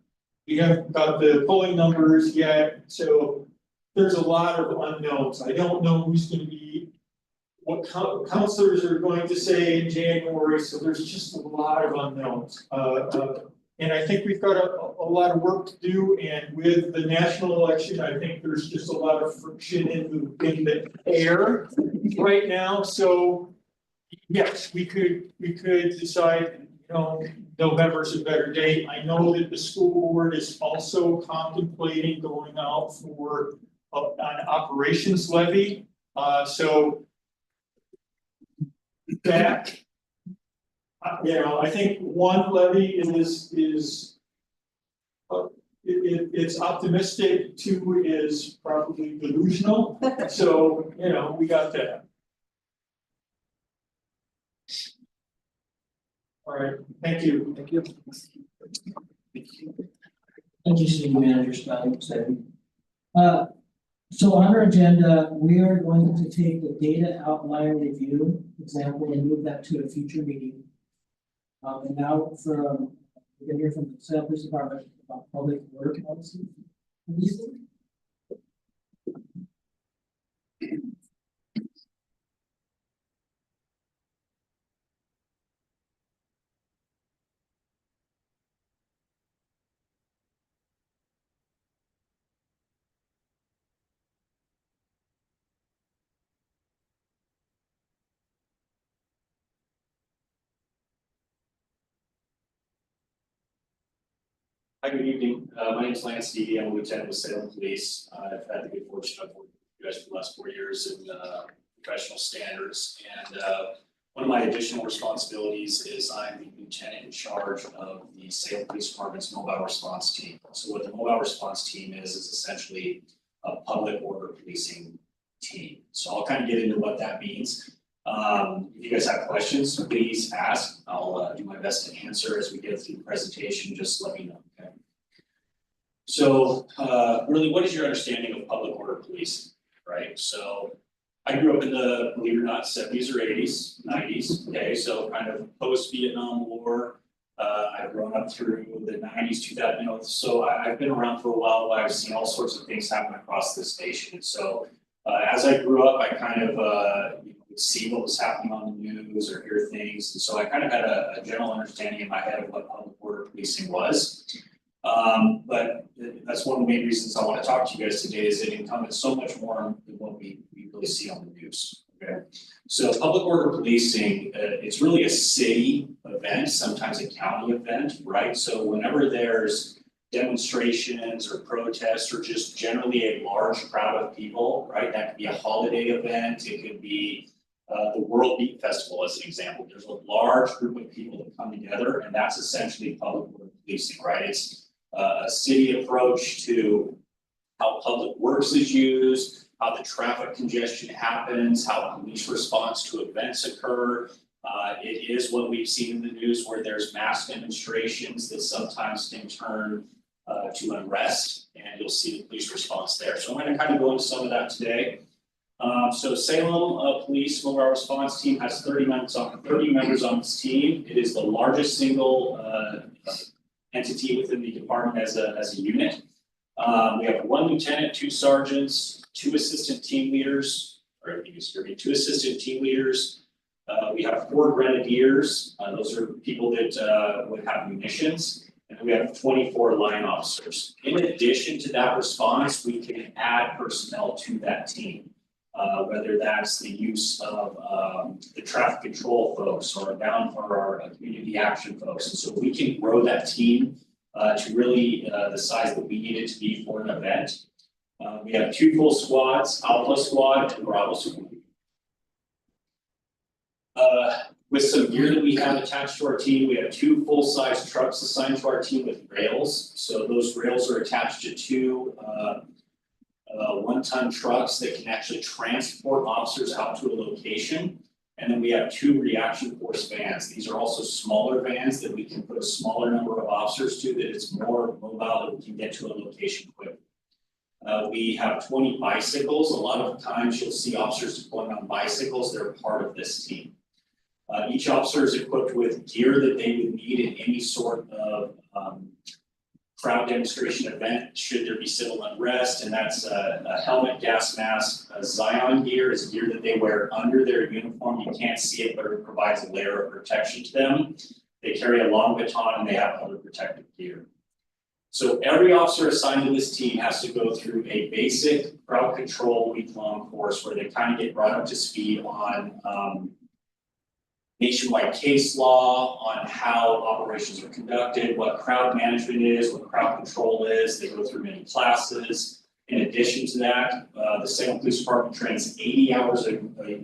we haven't got the polling numbers yet, so there's a lot of unknowns. I don't know who's gonna be, what counselors are going to say in January, so there's just a lot of unknowns. And I think we've got a lot of work to do, and with the national election, I think there's just a lot of friction in the air right now, so yes, we could decide, November's a better date. I know that the school board is also contemplating going out for an operations levy, so that, I think one levy is it's optimistic, two is probably delusional, so, we got that. All right, thank you. Thank you. Thank you, City Manager Scott. So on our agenda, we are going to take the data outline review example and move that to a future meeting. And now we're gonna hear from the Salem Police Department about public work policy. Hi, good evening. My name is Lance Stevie. I'm a lieutenant with Salem Police. I've had the good fortune of working with you guys for the last 4 years in professional standards. And one of my additional responsibilities is I'm the lieutenant in charge of the Salem Police Department's mobile response team. So what the mobile response team is essentially a public order policing team. So I'll kind of get into what that means. If you guys have questions, please ask. I'll do my best to answer as we get through the presentation. Just let me know, okay? So really, what is your understanding of public order policing, right? So I grew up in the, believe it or not, 70s or 80s, 90s, okay? So kind of post-Vietnam War. I've grown up through the 90s, 2000, so I've been around for a while, but I've seen all sorts of things happen across this nation. So as I grew up, I kind of would see what was happening on the news or hear things. And so I kind of had a general understanding in my head of what public order policing was. But that's one of the main reasons I want to talk to you guys today is it encompasses so much more than what we really see on the news. Okay, so public order policing, it's really a city event, sometimes a county event, right? So whenever there's demonstrations or protests or just generally a large crowd of people, right? That could be a holiday event, it could be the World Beat Festival as an example. There's a large group of people that come together, and that's essentially public order policing, right? It's a city approach to how public works is used, how the traffic congestion happens, how police response to events occur. It is what we've seen in the news where there's mass demonstrations that sometimes can turn to unrest, and you'll see the police response there. So I'm going to kind of go into some of that today. So Salem Police Mobile Response Team has 30 members on its team. It is the largest single entity within the department as a unit. We have 1 lieutenant, 2 sergeants, 2 assistant team leaders, two assistant team leaders. We have 4 grenadiers. Those are people that would have munitions. And we have 24 line officers. In addition to that response, we can add personnel to that team. Whether that's the use of the traffic control folks or our community action folks. And so we can grow that team to really the size that we need it to be for an event. We have 2 full squads, Alpha Squad and Bravo Squad. With some gear that we have attached to our team, we have 2 full-size trucks assigned to our team with rails. So those rails are attached to 2 1-ton trucks that can actually transport officers out to a location. And then we have 2 reaction force vans. These are also smaller vans that we can put a smaller number of officers to, that it's more mobile, that we can get to a location quick. We have 20 bicycles. A lot of times you'll see officers deploying on bicycles. They're part of this team. Each officer is equipped with gear that they would need in any sort of crowd demonstration event, should there be civil unrest, and that's a helmet, gas mask. Zion gear is gear that they wear under their uniform. You can't see it, but it provides a layer of protection to them. They carry a long baton and they have other protective gear. So every officer assigned to this team has to go through a basic crowd control week-long course where they kind of get brought up to speed on nationwide case law, on how operations are conducted, what crowd management is, what crowd control is. They go through many classes. In addition to that, the Salem Police Department trains 80 hours a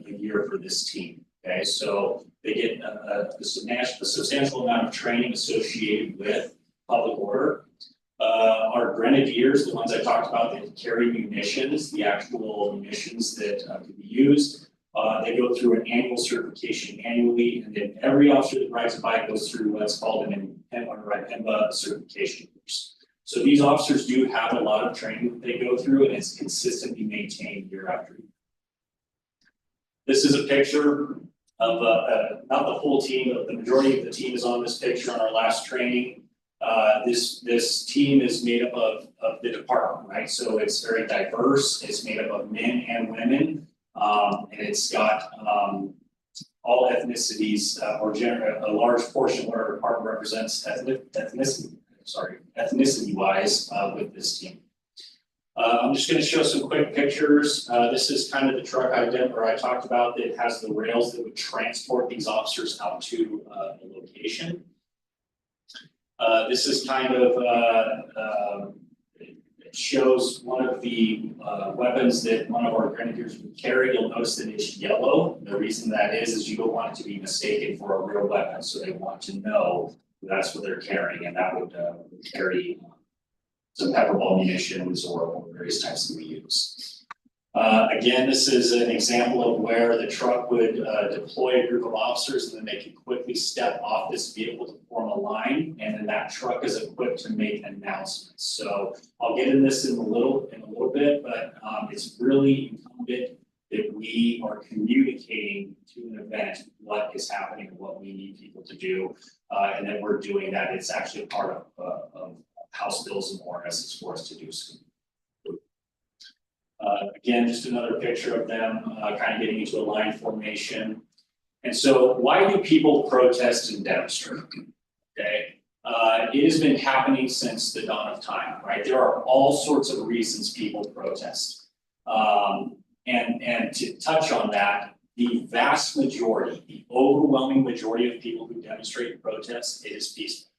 year for this team. Okay, so they get a substantial amount of training associated with public order. Our grenadiers, the ones I talked about that carry munitions, the actual munitions that can be used, they go through an annual certification annually, and then every officer that rides a bike goes through what's called an IMBA certification course. So these officers do have a lot of training that they go through, and it's consistently maintained year after year. This is a picture of not the full team, but the majority of the team is on this picture on our last training. This team is made up of the department, right? So it's very diverse. It's made up of men and women. And it's got all ethnicities, a large portion where our department represents ethnicity wise with this team. I'm just going to show some quick pictures. This is kind of the truck I talked about that has the rails that would transport these officers out to a location. This is kind of it shows one of the weapons that one of our grenadiers would carry. You'll notice that it's yellow. The reason that is you don't want it to be mistaken for a real weapon, so they want to know that's what they're carrying, and that would carry some pepperball munitions or various types that we use. Again, this is an example of where the truck would deploy a group of officers, and then they can quickly step off this vehicle to form a line, and then that truck is equipped to make announcements. So I'll get into this in a little bit, but it's really incumbent that we are communicating to an event what is happening and what we need people to do, and that we're doing that. It's actually a part of House bills and ordinances for us to do so. Again, just another picture of them kind of getting into a line formation. And so why do people protest and demonstrate? Okay, it has been happening since the dawn of time, right? There are all sorts of reasons people protest. And to touch on that, the vast majority, the overwhelming majority of people who demonstrate and protest, it is peaceful.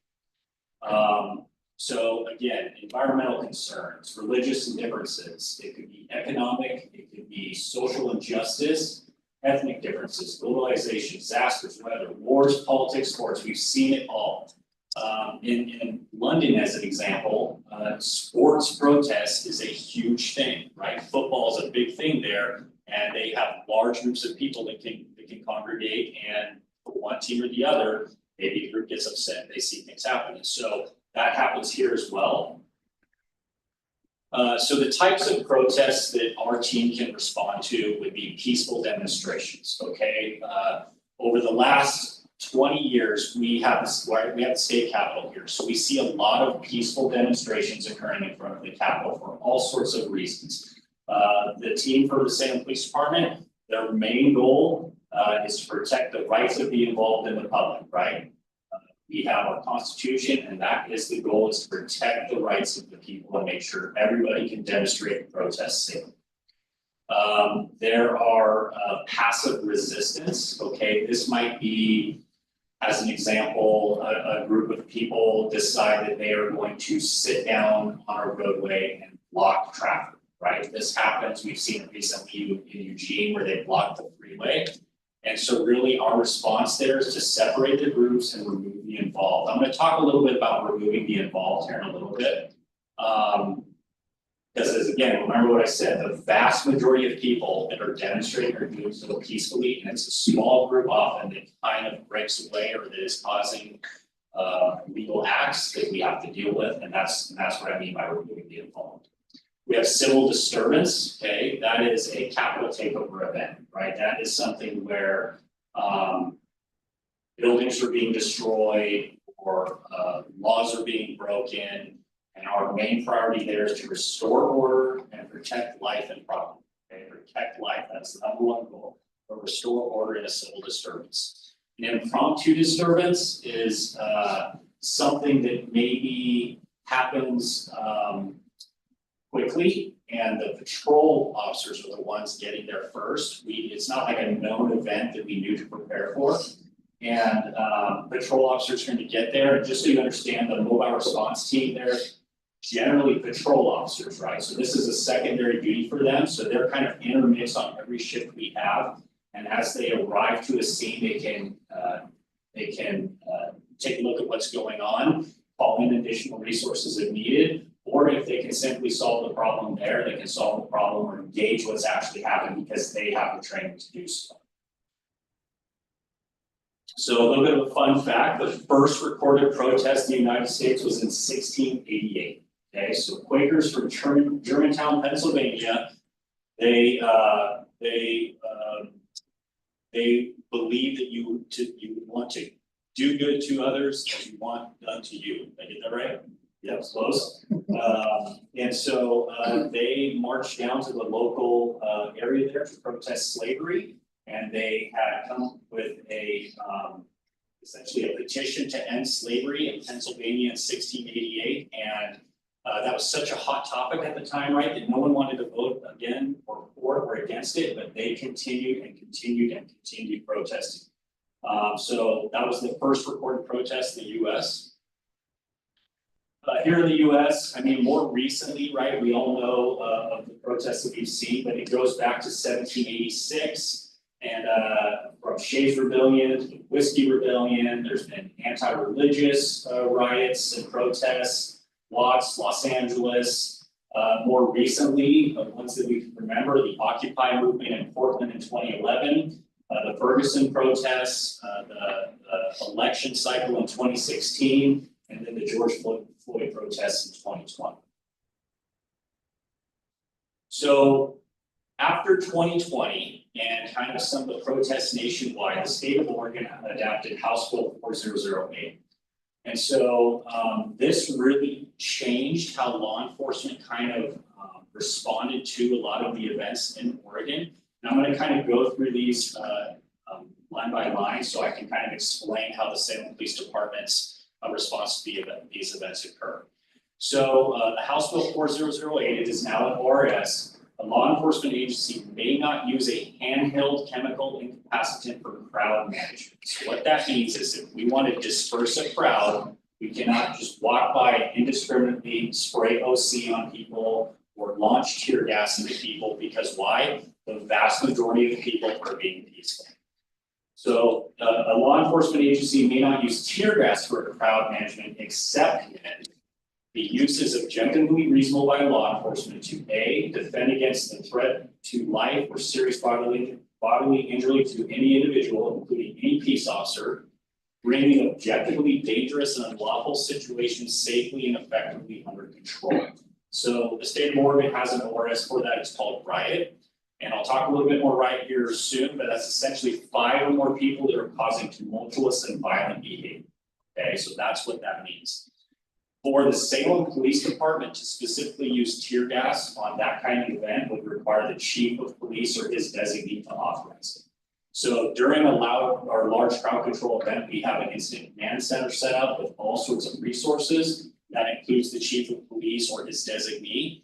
So again, environmental concerns, religious differences, it could be economic, it could be social injustice, ethnic differences, globalization, disasters, weather, wars, politics, sports, we've seen it all. In London, as an example, sports protest is a huge thing, right? Football is a big thing there, and they have large groups of people that can congregate, and for one team or the other, maybe the group gets upset, they see things happening. So that happens here as well. So the types of protests that our team can respond to would be peaceful demonstrations, okay? Over the last 20 years, we have the state capitol here. So we see a lot of peaceful demonstrations occurring in front of the capitol for all sorts of reasons. The team for the Salem Police Department, their main goal is to protect the rights of the involved in the public, right? We have our constitution, and that is the goal, is to protect the rights of the people and make sure everybody can demonstrate and protest safely. There are passive resistance, okay, this might be, as an example, a group of people decide that they are going to sit down on a roadway and block traffic, right? This happens, we've seen it recently in Eugene where they blocked the freeway. And so really our response there is to separate the groups and remove the involved. I'm gonna talk a little bit about removing the involved here in a little bit. Because again, remember what I said, the vast majority of people that are demonstrating are doing so peacefully, and it's a small group often that kind of breaks away or that is causing legal acts that we have to deal with, and that's what I mean by removing the involved. We have civil disturbance, okay, that is a capital takeover event, right? That is something where buildings are being destroyed or laws are being broken. And our main priority there is to restore order and protect life and property. Okay, protect life, that's the number one goal, but restore order in a civil disturbance. An impromptu disturbance is something that maybe happens quickly, and the patrol officers are the ones getting there first. It's not like a known event that we knew to prepare for. And patrol officers are going to get there, and just so you understand, the mobile response team there, generally patrol officers, right? So this is a secondary duty for them, so they're kind of intermixed on every shift we have. And as they arrive to a scene, they can take a look at what's going on, call in additional resources if needed, or if they can simply solve the problem there, they can solve the problem or engage what's actually happening because they have the training to do so. So a little bit of a fun fact, the first recorded protest in the United States was in 1688. Okay, so Quakers from Germantown, Pennsylvania, they believe that you want to do good to others as you want done to you. Did I get that right? Yeah, it's close. And so they marched down to the local area there to protest slavery, and they had come with a essentially a petition to end slavery in Pennsylvania in 1688, and that was such a hot topic at the time, right, that no one wanted to vote again or for or against it, but they continued and continued and continued protesting. So that was the first recorded protest in the US. Here in the US, I mean, more recently, right, we all know of the protests that we've seen, but it goes back to 1786. And from Shays Rebellion to the Whiskey Rebellion, there's been anti-religious riots and protests, Watts, Los Angeles. More recently, the ones that we can remember, the Occupy movement in Portland in 2011, the Ferguson protests, the election cycle in 2016, and then the George Floyd protests in 2020. So after 2020 and kind of some of the protests nationwide, the state of Oregon adopted House Bill 4008. And so this really changed how law enforcement kind of responded to a lot of the events in Oregon. And I'm going to kind of go through these line by line so I can kind of explain how the Salem Police Department's response to these events occur. So the House Bill 4008, it is now an ORS. A law enforcement agency may not use a handheld chemical incapacitant for crowd management. So what that means is if we want to disperse a crowd, we cannot just walk by and indiscriminately spray OC on people or launch tear gas into people, because why? The vast majority of people are being peaceful. So a law enforcement agency may not use tear gas for crowd management except when the use is objectively reasonable by law enforcement to A, defend against the threat to life or serious bodily injury to any individual, including any peace officer, bringing objectively dangerous and unlawful situations safely and effectively under control. So the state of Oregon has an ORS for that, it's called riot. And I'll talk a little bit more right here soon, but that's essentially 5 or more people that are causing tumultuous and violent behavior. Okay, so that's what that means. For the Salem Police Department to specifically use tear gas on that kind of event would require the chief of police or his designee to authorize it. So during a loud or large crowd control event, we have an incident command center set up with all sorts of resources. That includes the chief of police or his designee.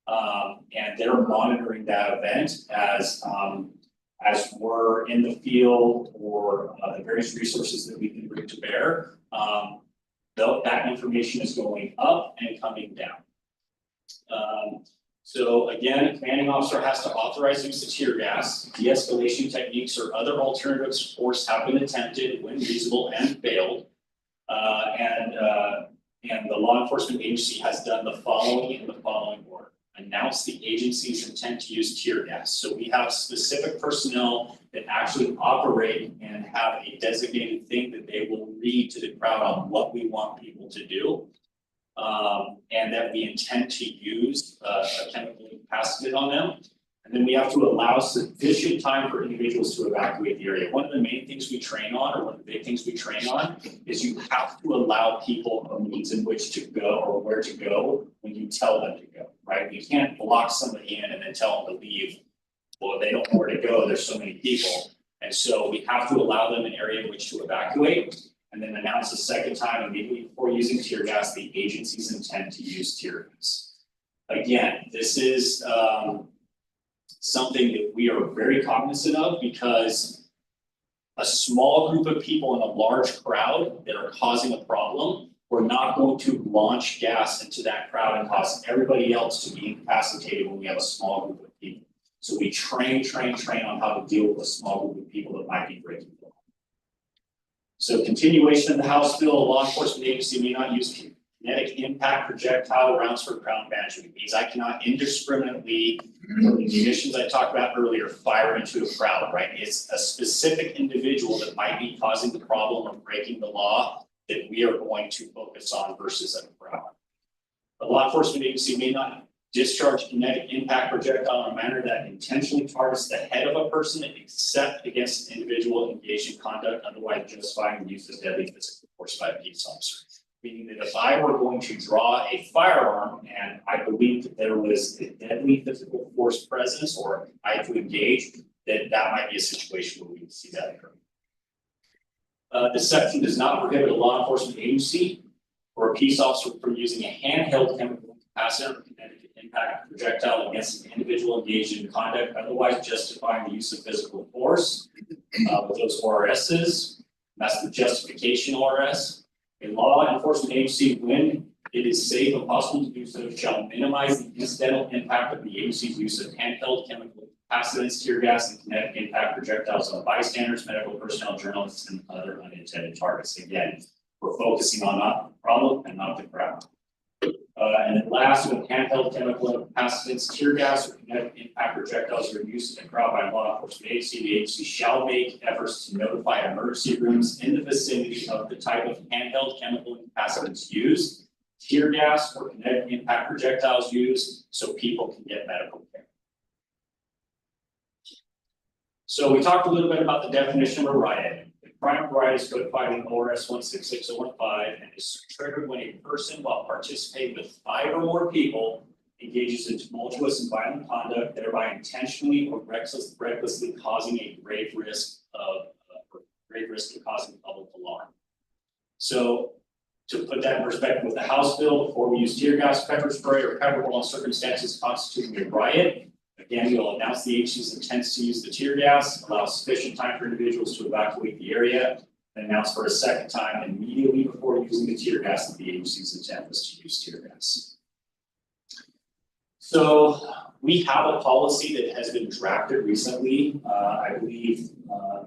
And they're monitoring that event as we're in the field or the various resources that we can bring to bear. That information is going up and coming down. So again, a commanding officer has to authorize use of tear gas. De-escalation techniques or other alternatives to force have been attempted when reasonable and failed. And the law enforcement agency has done the following in the following order. Announce the agency's intent to use tear gas. So we have specific personnel that actually operate and have a designated thing that they will read to the crowd on what we want people to do. And that we intend to use a chemical incapacitated on them. And then we have to allow sufficient time for individuals to evacuate the area. One of the main things we train on, or one of the big things we train on, is you have to allow people a means in which to go or where to go when you tell them to go, right? You can't block somebody in and then tell them to leave. Well, if they don't know where to go, there's so many people. And so we have to allow them an area in which to evacuate. And then announce a second time immediately before using tear gas, the agency's intent to use tear gas. Again, this is something that we are very cognizant of because a small group of people in a large crowd that are causing a problem, we're not going to launch gas into that crowd and cause everybody else to be incapacitated when we have a small group of people. So we train on how to deal with a small group of people that might be breaking the law. So continuation of the House bill, a law enforcement agency may not use kinetic impact projectile rounds for crowd management. It means I cannot indiscriminately, from the munitions I talked about earlier, fire into a crowd, right? It's a specific individual that might be causing the problem of breaking the law that we are going to focus on versus a crowd. The law enforcement agency may not discharge kinetic impact projectile in a manner that intentionally targets the head of a person except against an individual engaged in conduct otherwise justifying the use of deadly physical force by a peace officer. Meaning that if I were going to draw a firearm and I believed that there was a deadly physical force presence or I had to engage, then that might be a situation where we can see that occur. This section does not prohibit a law enforcement agency or a peace officer from using a handheld chemical incapacitant or kinetic impact projectile against an individual engaged in conduct otherwise justifying the use of physical force with those ORSs. That's the justification ORS. A law enforcement agency, when it is safe and possible to do so, shall minimize the incidental impact of the agency's use of handheld chemical capacitants, tear gas, and kinetic impact projectiles on bystanders, medical personnel, journalists, and other unintended targets. Again, we're focusing on not the problem and not the crowd. And then last, when handheld chemical capacitants, tear gas, or kinetic impact projectiles are used in a crowd by a law enforcement agency, the agency shall make efforts to notify emergency rooms in the vicinity of the type of handheld chemical capacitants used, tear gas or kinetic impact projectiles used, so people can get medical care. So we talked a little bit about the definition of a riot. Crime of riot is codified in ORS 166015 and is triggered when a person, while participating with 5 or more people, engages in tumultuous and violent conduct, thereby intentionally or recklessly causing a grave risk of causing public alarm. So, to put that in perspective with the House bill, before we use tear gas, pepper spray, or pepper ball in circumstances constituting a riot, again, we'll announce the agency's intent to use the tear gas, allow sufficient time for individuals to evacuate the area, and announce for a second time immediately before using the tear gas that the agency's intent was to use tear gas. So we have a policy that has been drafted recently. I believe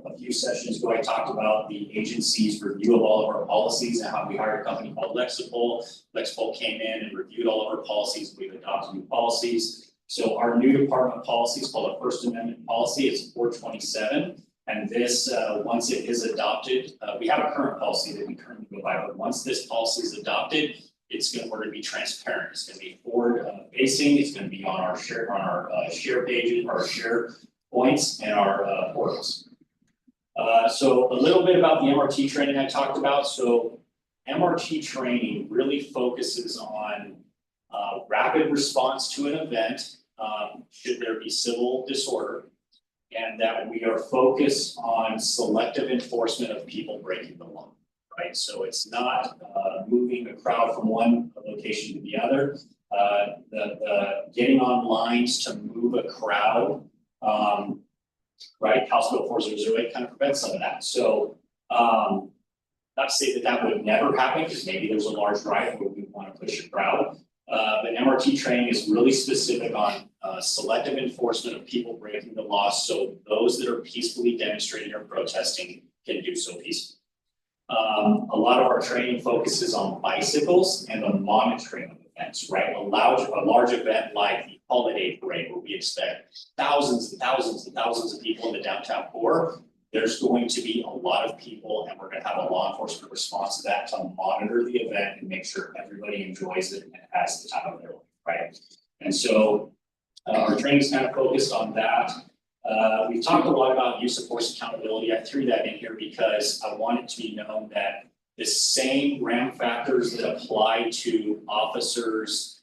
a few sessions ago, I talked about the agency's review of all of our policies and how we hired a company called Lexipol. Lexipol came in and reviewed all of our policies. We've adopted new policies. So our new department policy is called a First Amendment policy. It's 427. And this, once it is adopted, we have a current policy that we currently go by, but once this policy is adopted, we're going to be transparent. It's going to be forward facing. It's going to be on our share pages, our share points, and our portals. So a little bit about the MRT training I talked about. So MRT training really focuses on rapid response to an event should there be civil disorder. and that we are focused on selective enforcement of people breaking the law, right? So it's not moving a crowd from one location to the other. The getting on lines to move a crowd, right? House Bill 4008 kind of prevents some of that. So not to say that that would never happen, because maybe there's a large drive where we want to push a crowd. But MRT training is really specific on selective enforcement of people breaking the law, so those that are peacefully demonstrating or protesting can do so peacefully. A lot of our training focuses on bicycles and the monitoring of events, right? A large event like the holiday parade, where we expect thousands and thousands and thousands of people in the downtown core. There's going to be a lot of people, and we're going to have a law enforcement response to that to monitor the event and make sure everybody enjoys it and has the time of their life, right? And so our training is kind of focused on that. We've talked a lot about use of force accountability. I threw that in here because I want it to be known that the same RAM factors that apply to officers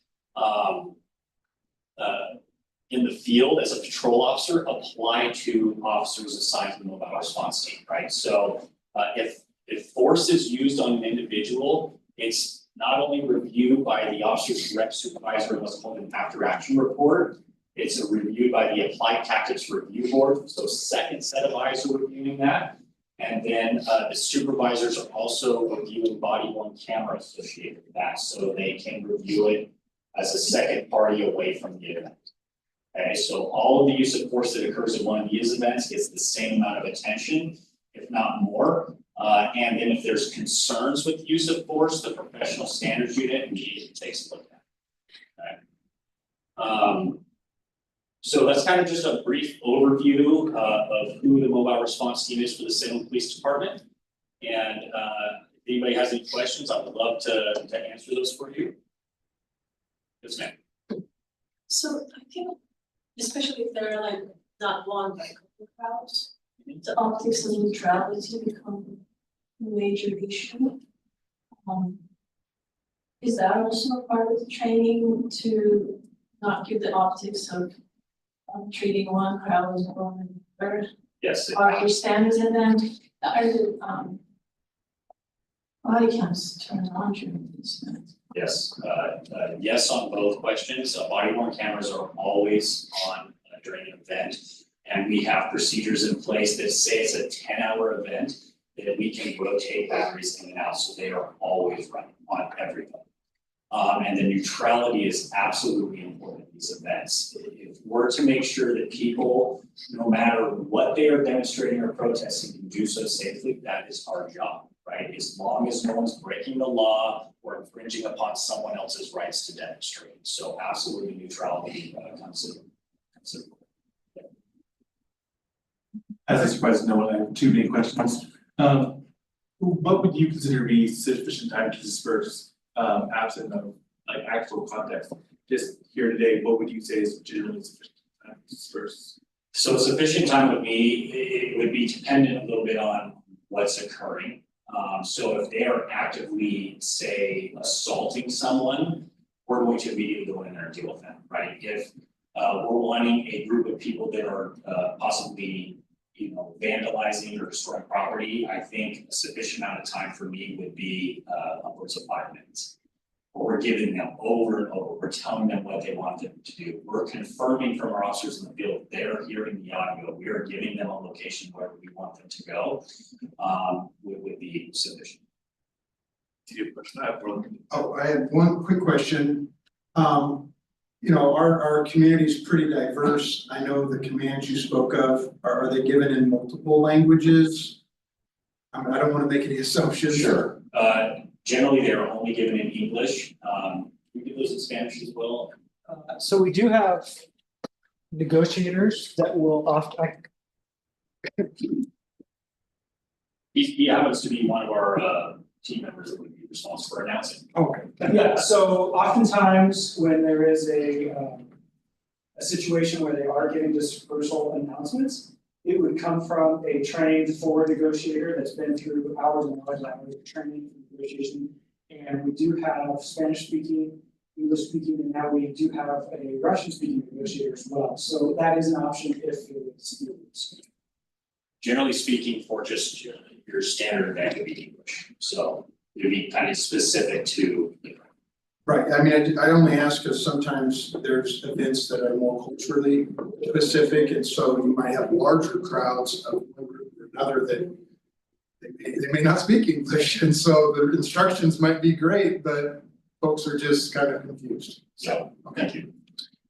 in the field as a patrol officer apply to officers assigned to the mobile response team, right? So if force is used on an individual, it's not only reviewed by the officer's direct supervisor in what's called an after action report, it's a review by the Applied Tactics Review Board, so second set of eyes are reviewing that. And then the supervisors are also reviewing body-worn camera associated with that, so they can review it as a second party away from the event. Okay, so all of the use of force that occurs at one of these events gets the same amount of attention, if not more. And then if there's concerns with use of force, the professional standards unit immediately takes a look at it. Okay. So that's kind of just a brief overview of who the mobile response team is for the Salem Police Department. And if anybody has any questions, I would love to answer those for you. Yes, ma'am. So I think, especially if there are like not one but couple crowds, the optics and neutrality become a major issue. Is that also a part of the training to not give the optics of treating one crowd as one and third? Yes. Are there standards, and then are the body cams turned on during these events? Yes, yes on both questions. Body worn cameras are always on during an event. And we have procedures in place that say it's a 10-hour event that we can rotate batteries in and out, so they are always running on everything. And the neutrality is absolutely important in these events. If we're to make sure that people, no matter what they are demonstrating or protesting, can do so safely, that is our job, right? As long as no one's breaking the law or infringing upon someone else's rights to demonstrate. So absolutely neutrality comes in. As a surprise, no one, I have too many questions. What would you consider to be sufficient time to disperse, absent of like actual context? Just here today, what would you say is generally sufficient time to disperse? So sufficient time with me, it would be dependent a little bit on what's occurring. So if they are actively, say, assaulting someone, we're going to immediately go in there and deal with them, right? If we're wanting a group of people that are possibly, vandalizing or destroying property, I think a sufficient amount of time for me would be upwards of 5 minutes. But we're giving them over and over, we're telling them what they want them to do. We're confirming from our officers in the field, they're hearing the audio, we are giving them a location where we want them to go, would be sufficient. Do you have a question? I have one. Oh, I had one quick question. Our community is pretty diverse. I know the commands you spoke of, are they given in multiple languages? I don't want to make any assumptions. Sure. Generally, they're only given in English. We give those in Spanish as well. So we do have negotiators that will often, He happens to be one of our team members that would be responsible for announcing. Okay, yeah, so oftentimes when there is a situation where they are giving dispersal announcements, it would come from a trained forward negotiator that's been through hours and hours of training and negotiation. And we do have Spanish speaking, English speaking, and now we do have a Russian speaking negotiator as well. So that is an option if it's used. Generally speaking, for just your standard academic English, so it'd be kind of specific to. Right, I mean, I only ask because sometimes there's events that are more culturally specific, and so you might have larger crowds of one group or another that they may not speak English, and so the instructions might be great, but folks are just kind of confused. So, thank you.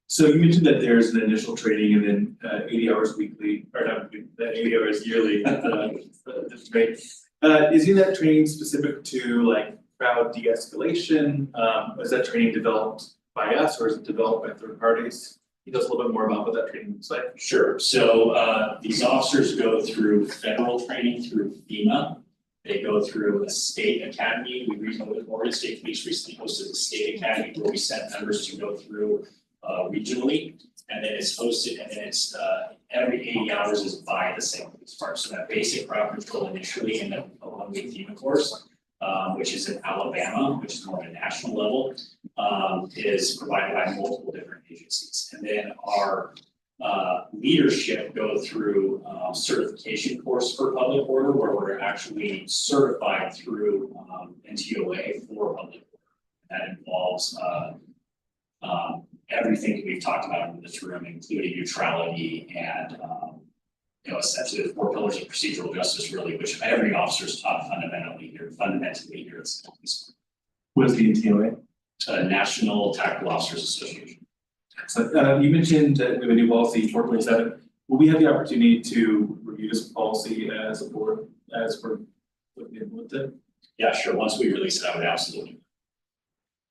So you mentioned that there's an initial training and then 80 hours weekly, or not, 80 hours yearly, that's great. Is any of that training specific to like crowd de-escalation? Is that training developed by us or is it developed by third parties? Can you tell us a little bit more about what that training looks like? Sure, so these officers go through federal training through FEMA. They go through a state academy. We recently, Oregon State Police recently hosted the state academy where we sent members to go through regionally. And then it's hosted, and then it's every 80 hours is by the same police department. So that basic crowd control initially in a 1-week FEMA course, which is in Alabama, which is more of a national level, is provided by multiple different agencies. And then our leadership go through certification course for public order, where we're actually certified through NTOA for public order. That involves everything that we've talked about in this room, including neutrality and essentially the 4 pillars of procedural justice, really, which every officer is taught fundamentally here at the police. What is the NTOA? National Tactical Officers Association. So you mentioned that we have a new policy 4.7. Will we have the opportunity to review this policy as a board as we're looking at it? Yeah, sure. Once we release it, I would absolutely.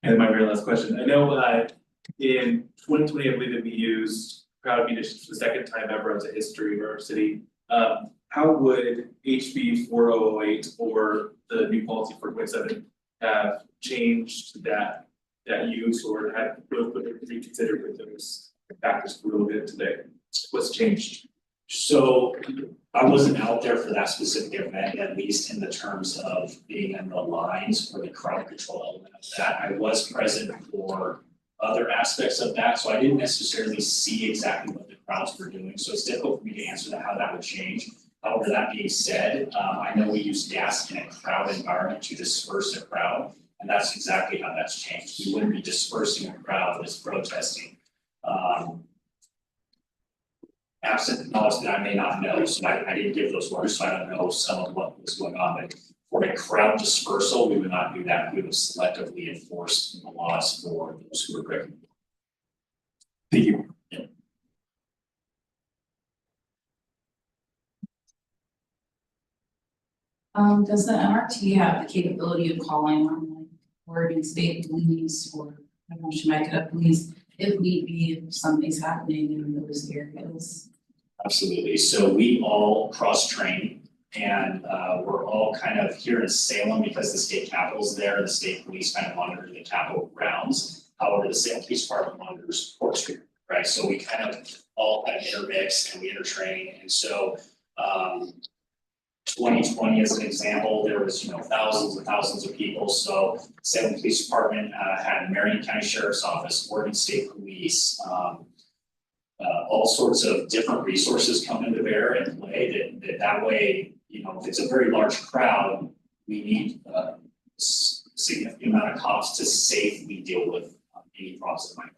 And my very last question, I know in 2020, I believe that we used crowd munitions for the second time ever as a history of our city. How would HB 4008 or the new policy 4.7 have changed that use, or had reconsidered with those factors a little bit today? What's changed? So I wasn't out there for that specific event, at least in the terms of being in the lines for the crowd control element of that. I was present for other aspects of that, so I didn't necessarily see exactly what the crowds were doing. So it's difficult for me to answer how that would change. However, that being said, I know we use gas in a crowd environment to disperse a crowd, and that's exactly how that's changed. We wouldn't be dispersing a crowd that's protesting. Absent knowledge that I may not know, so I didn't give those orders, so I don't know some of what was going on. But for a crowd dispersal, we would not do that. We would selectively enforce the laws for those who are breaking. Thank you. Does the MRT have the capability of calling on like Oregon State Police or Chemeketa Police if need be, if something's happening in those areas? Absolutely. So we all cross-train, and we're all kind of here in Salem because the state capitol's there and the state police kind of monitor the capitol grounds. However, the Salem Police Department monitors Court Street, right? So we kind of all kind of intermix and we intertrain. And so 2020 as an example, there was thousands and thousands of people. So Salem Police Department had Marion County Sheriff's Office, Oregon State Police, all sorts of different resources come into bear and play that way, if it's a very large crowd, we need a significant amount of cops to safely deal with any problems that might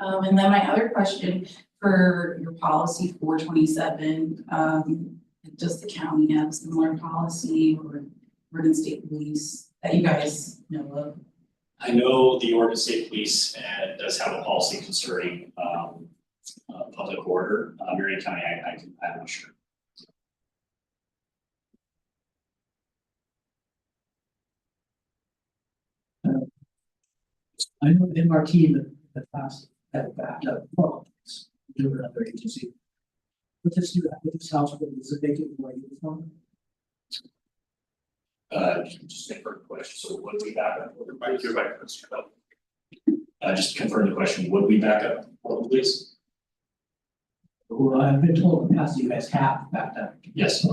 arise. And then my other question for your policy 427, does the county have a similar policy or Oregon State Police that you guys know of? I know the Oregon State Police does have a policy concerning public order. Marion County, I'm not sure. I know the MRT in the past had backed up politics to another agency. With this house, does it make it more uniform? Just confirm the question. So would we back up? Just confirm the question. Would we back up, please? Well, I've been told in the past you guys have backed up. Yes.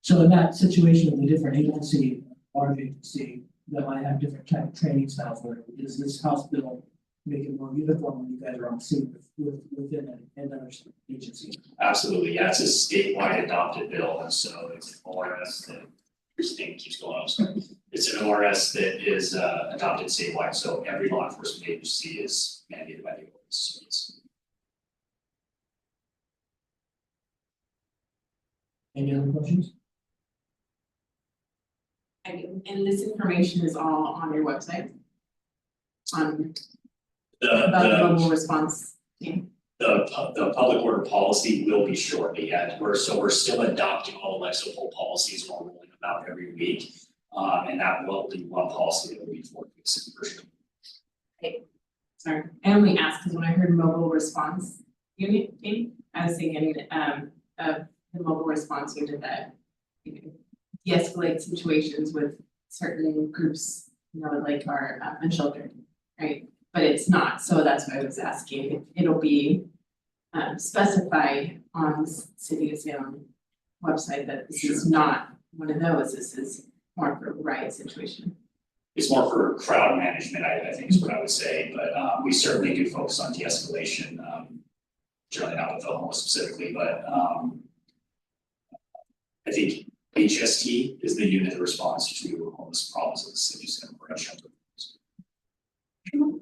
So in that situation with a different agency, large agency, that might have different type of training styles, where is this House bill make it more uniform when you guys are on scene within another agency. Absolutely, yeah, it's a statewide adopted bill, and so it's an ORS that, your thing keeps going on, sorry. It's an ORS that is adopted statewide, so every law enforcement agency is mandated by the ordinance, so it's. Any other questions? And this information is all on your website? On about the mobile The response team? the public order policy will be shortly yet, we're still adopting all the Lexipol policies, and we're rolling them out every week. And that will be one policy that will be for this version. Sorry, I only asked because when I heard mobile response unit team, I was thinking of the mobile response unit that de-escalate situations with certain groups, you know, like our unsheltered, right? But it's not, so that's why I was asking, it'll be specified on the City of Salem website that this is not one of those, this is more for a riot situation. It's more for crowd management, I think is what I would say, but we certainly do focus on de-escalation, generally not with the homeless specifically, but I think HST is the unit that responds to homeless problems in the city of Salem, or shelter.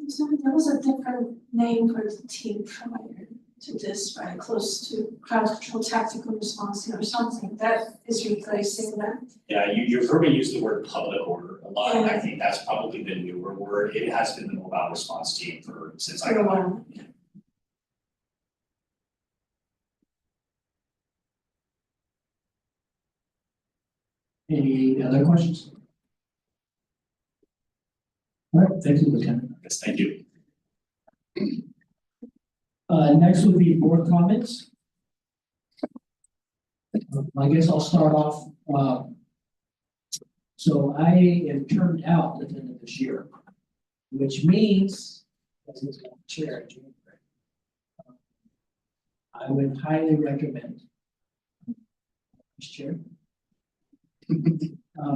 So there was a different name for the team prior to this, right, close to crowd control tactical response or something, that is replacing that. Yeah, you've heard me use the word public order a lot, and I think that's probably the newer word, it has been the mobile response team since I For a got while. Any other questions? All right, thank you, Lieutenant. Yes, thank you. Next will be board comments. I guess I'll start off, so I am turned out at the end of this year, which means, as his chair in January, I would highly recommend Vice Chair.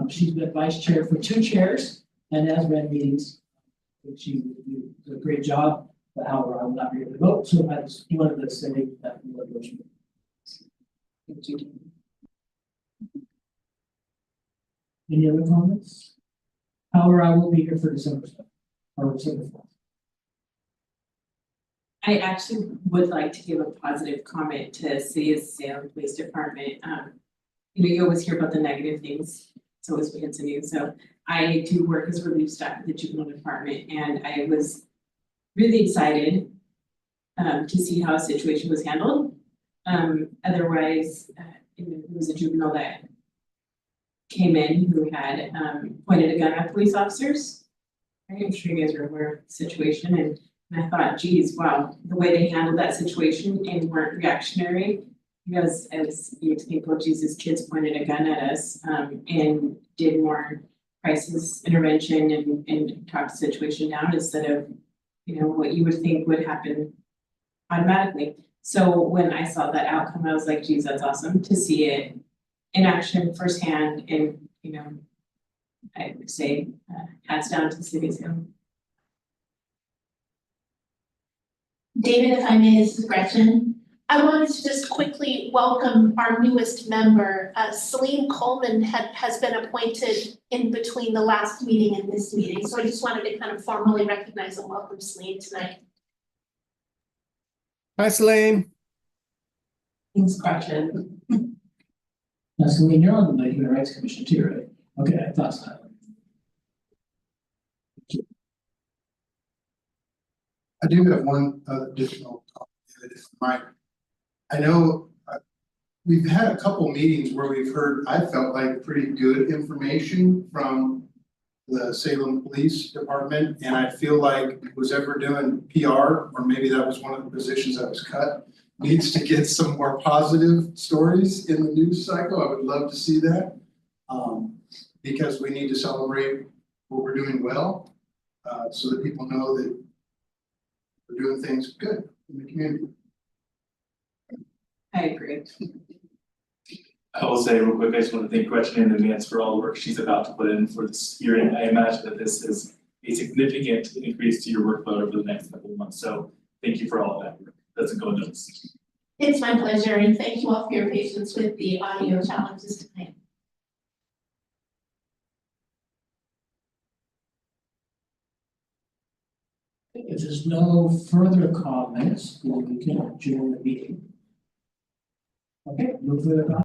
She's been vice chair for 2 chairs and has read meetings. She did a great job, but however, I will not be able to vote, so I just wanted to say that. Any other comments? However, I will be here for December 7th, or December 4th. I actually would like to give a positive comment to City of Salem Police Department. You know, you always hear about the negative things, it's always bad to you, so I do work as relief staff at the juvenile department, and I was really excited to see how a situation was handled. Otherwise, you know, there was a juvenile that came in who had pointed a gun at police officers. I'm sure you guys are aware of the situation, and I thought, geez, wow, the way they handled that situation and weren't reactionary. Because as you think, oh Jesus, kids pointed a gun at us and did more crisis intervention and talk the situation down instead of, you know, what you would think would happen automatically. So when I saw that outcome, I was like, geez, that's awesome to see it in action firsthand. And, you know, I would say hats down to the City of Salem. David, if I may, this is Gretchen. I wanted to just quickly welcome our newest member. Celine Coleman has been appointed in between the last meeting and this meeting. So I just wanted to kind of formally recognize and welcome Celine tonight. Hi, Celine. Thanks, Gretchen. Now, Celine, you're on the Human Rights Commission too, right? Okay, I thought so. I do have one additional comment. I know we've had a couple meetings where we've heard, I felt like, pretty good information from the Salem Police Department, and I feel like who's ever doing PR, or maybe that was one of the positions that was cut, needs to get some more positive stories in the news cycle. I would love to see that. Because we need to celebrate what we're doing well, so that people know that we're doing things good in the community. I agree. I will say real quick, I just want to thank Gretchen in advance for all the work she's about to put in for this hearing. I imagine that this is a significant increase to your workload over the next couple of months. So thank you for all of that. Doesn't go unnoticed. It's my pleasure, and thank you all for your patience with the audio challenges tonight. If there's no further comments, then we can adjourn the meeting. Okay, no further comments.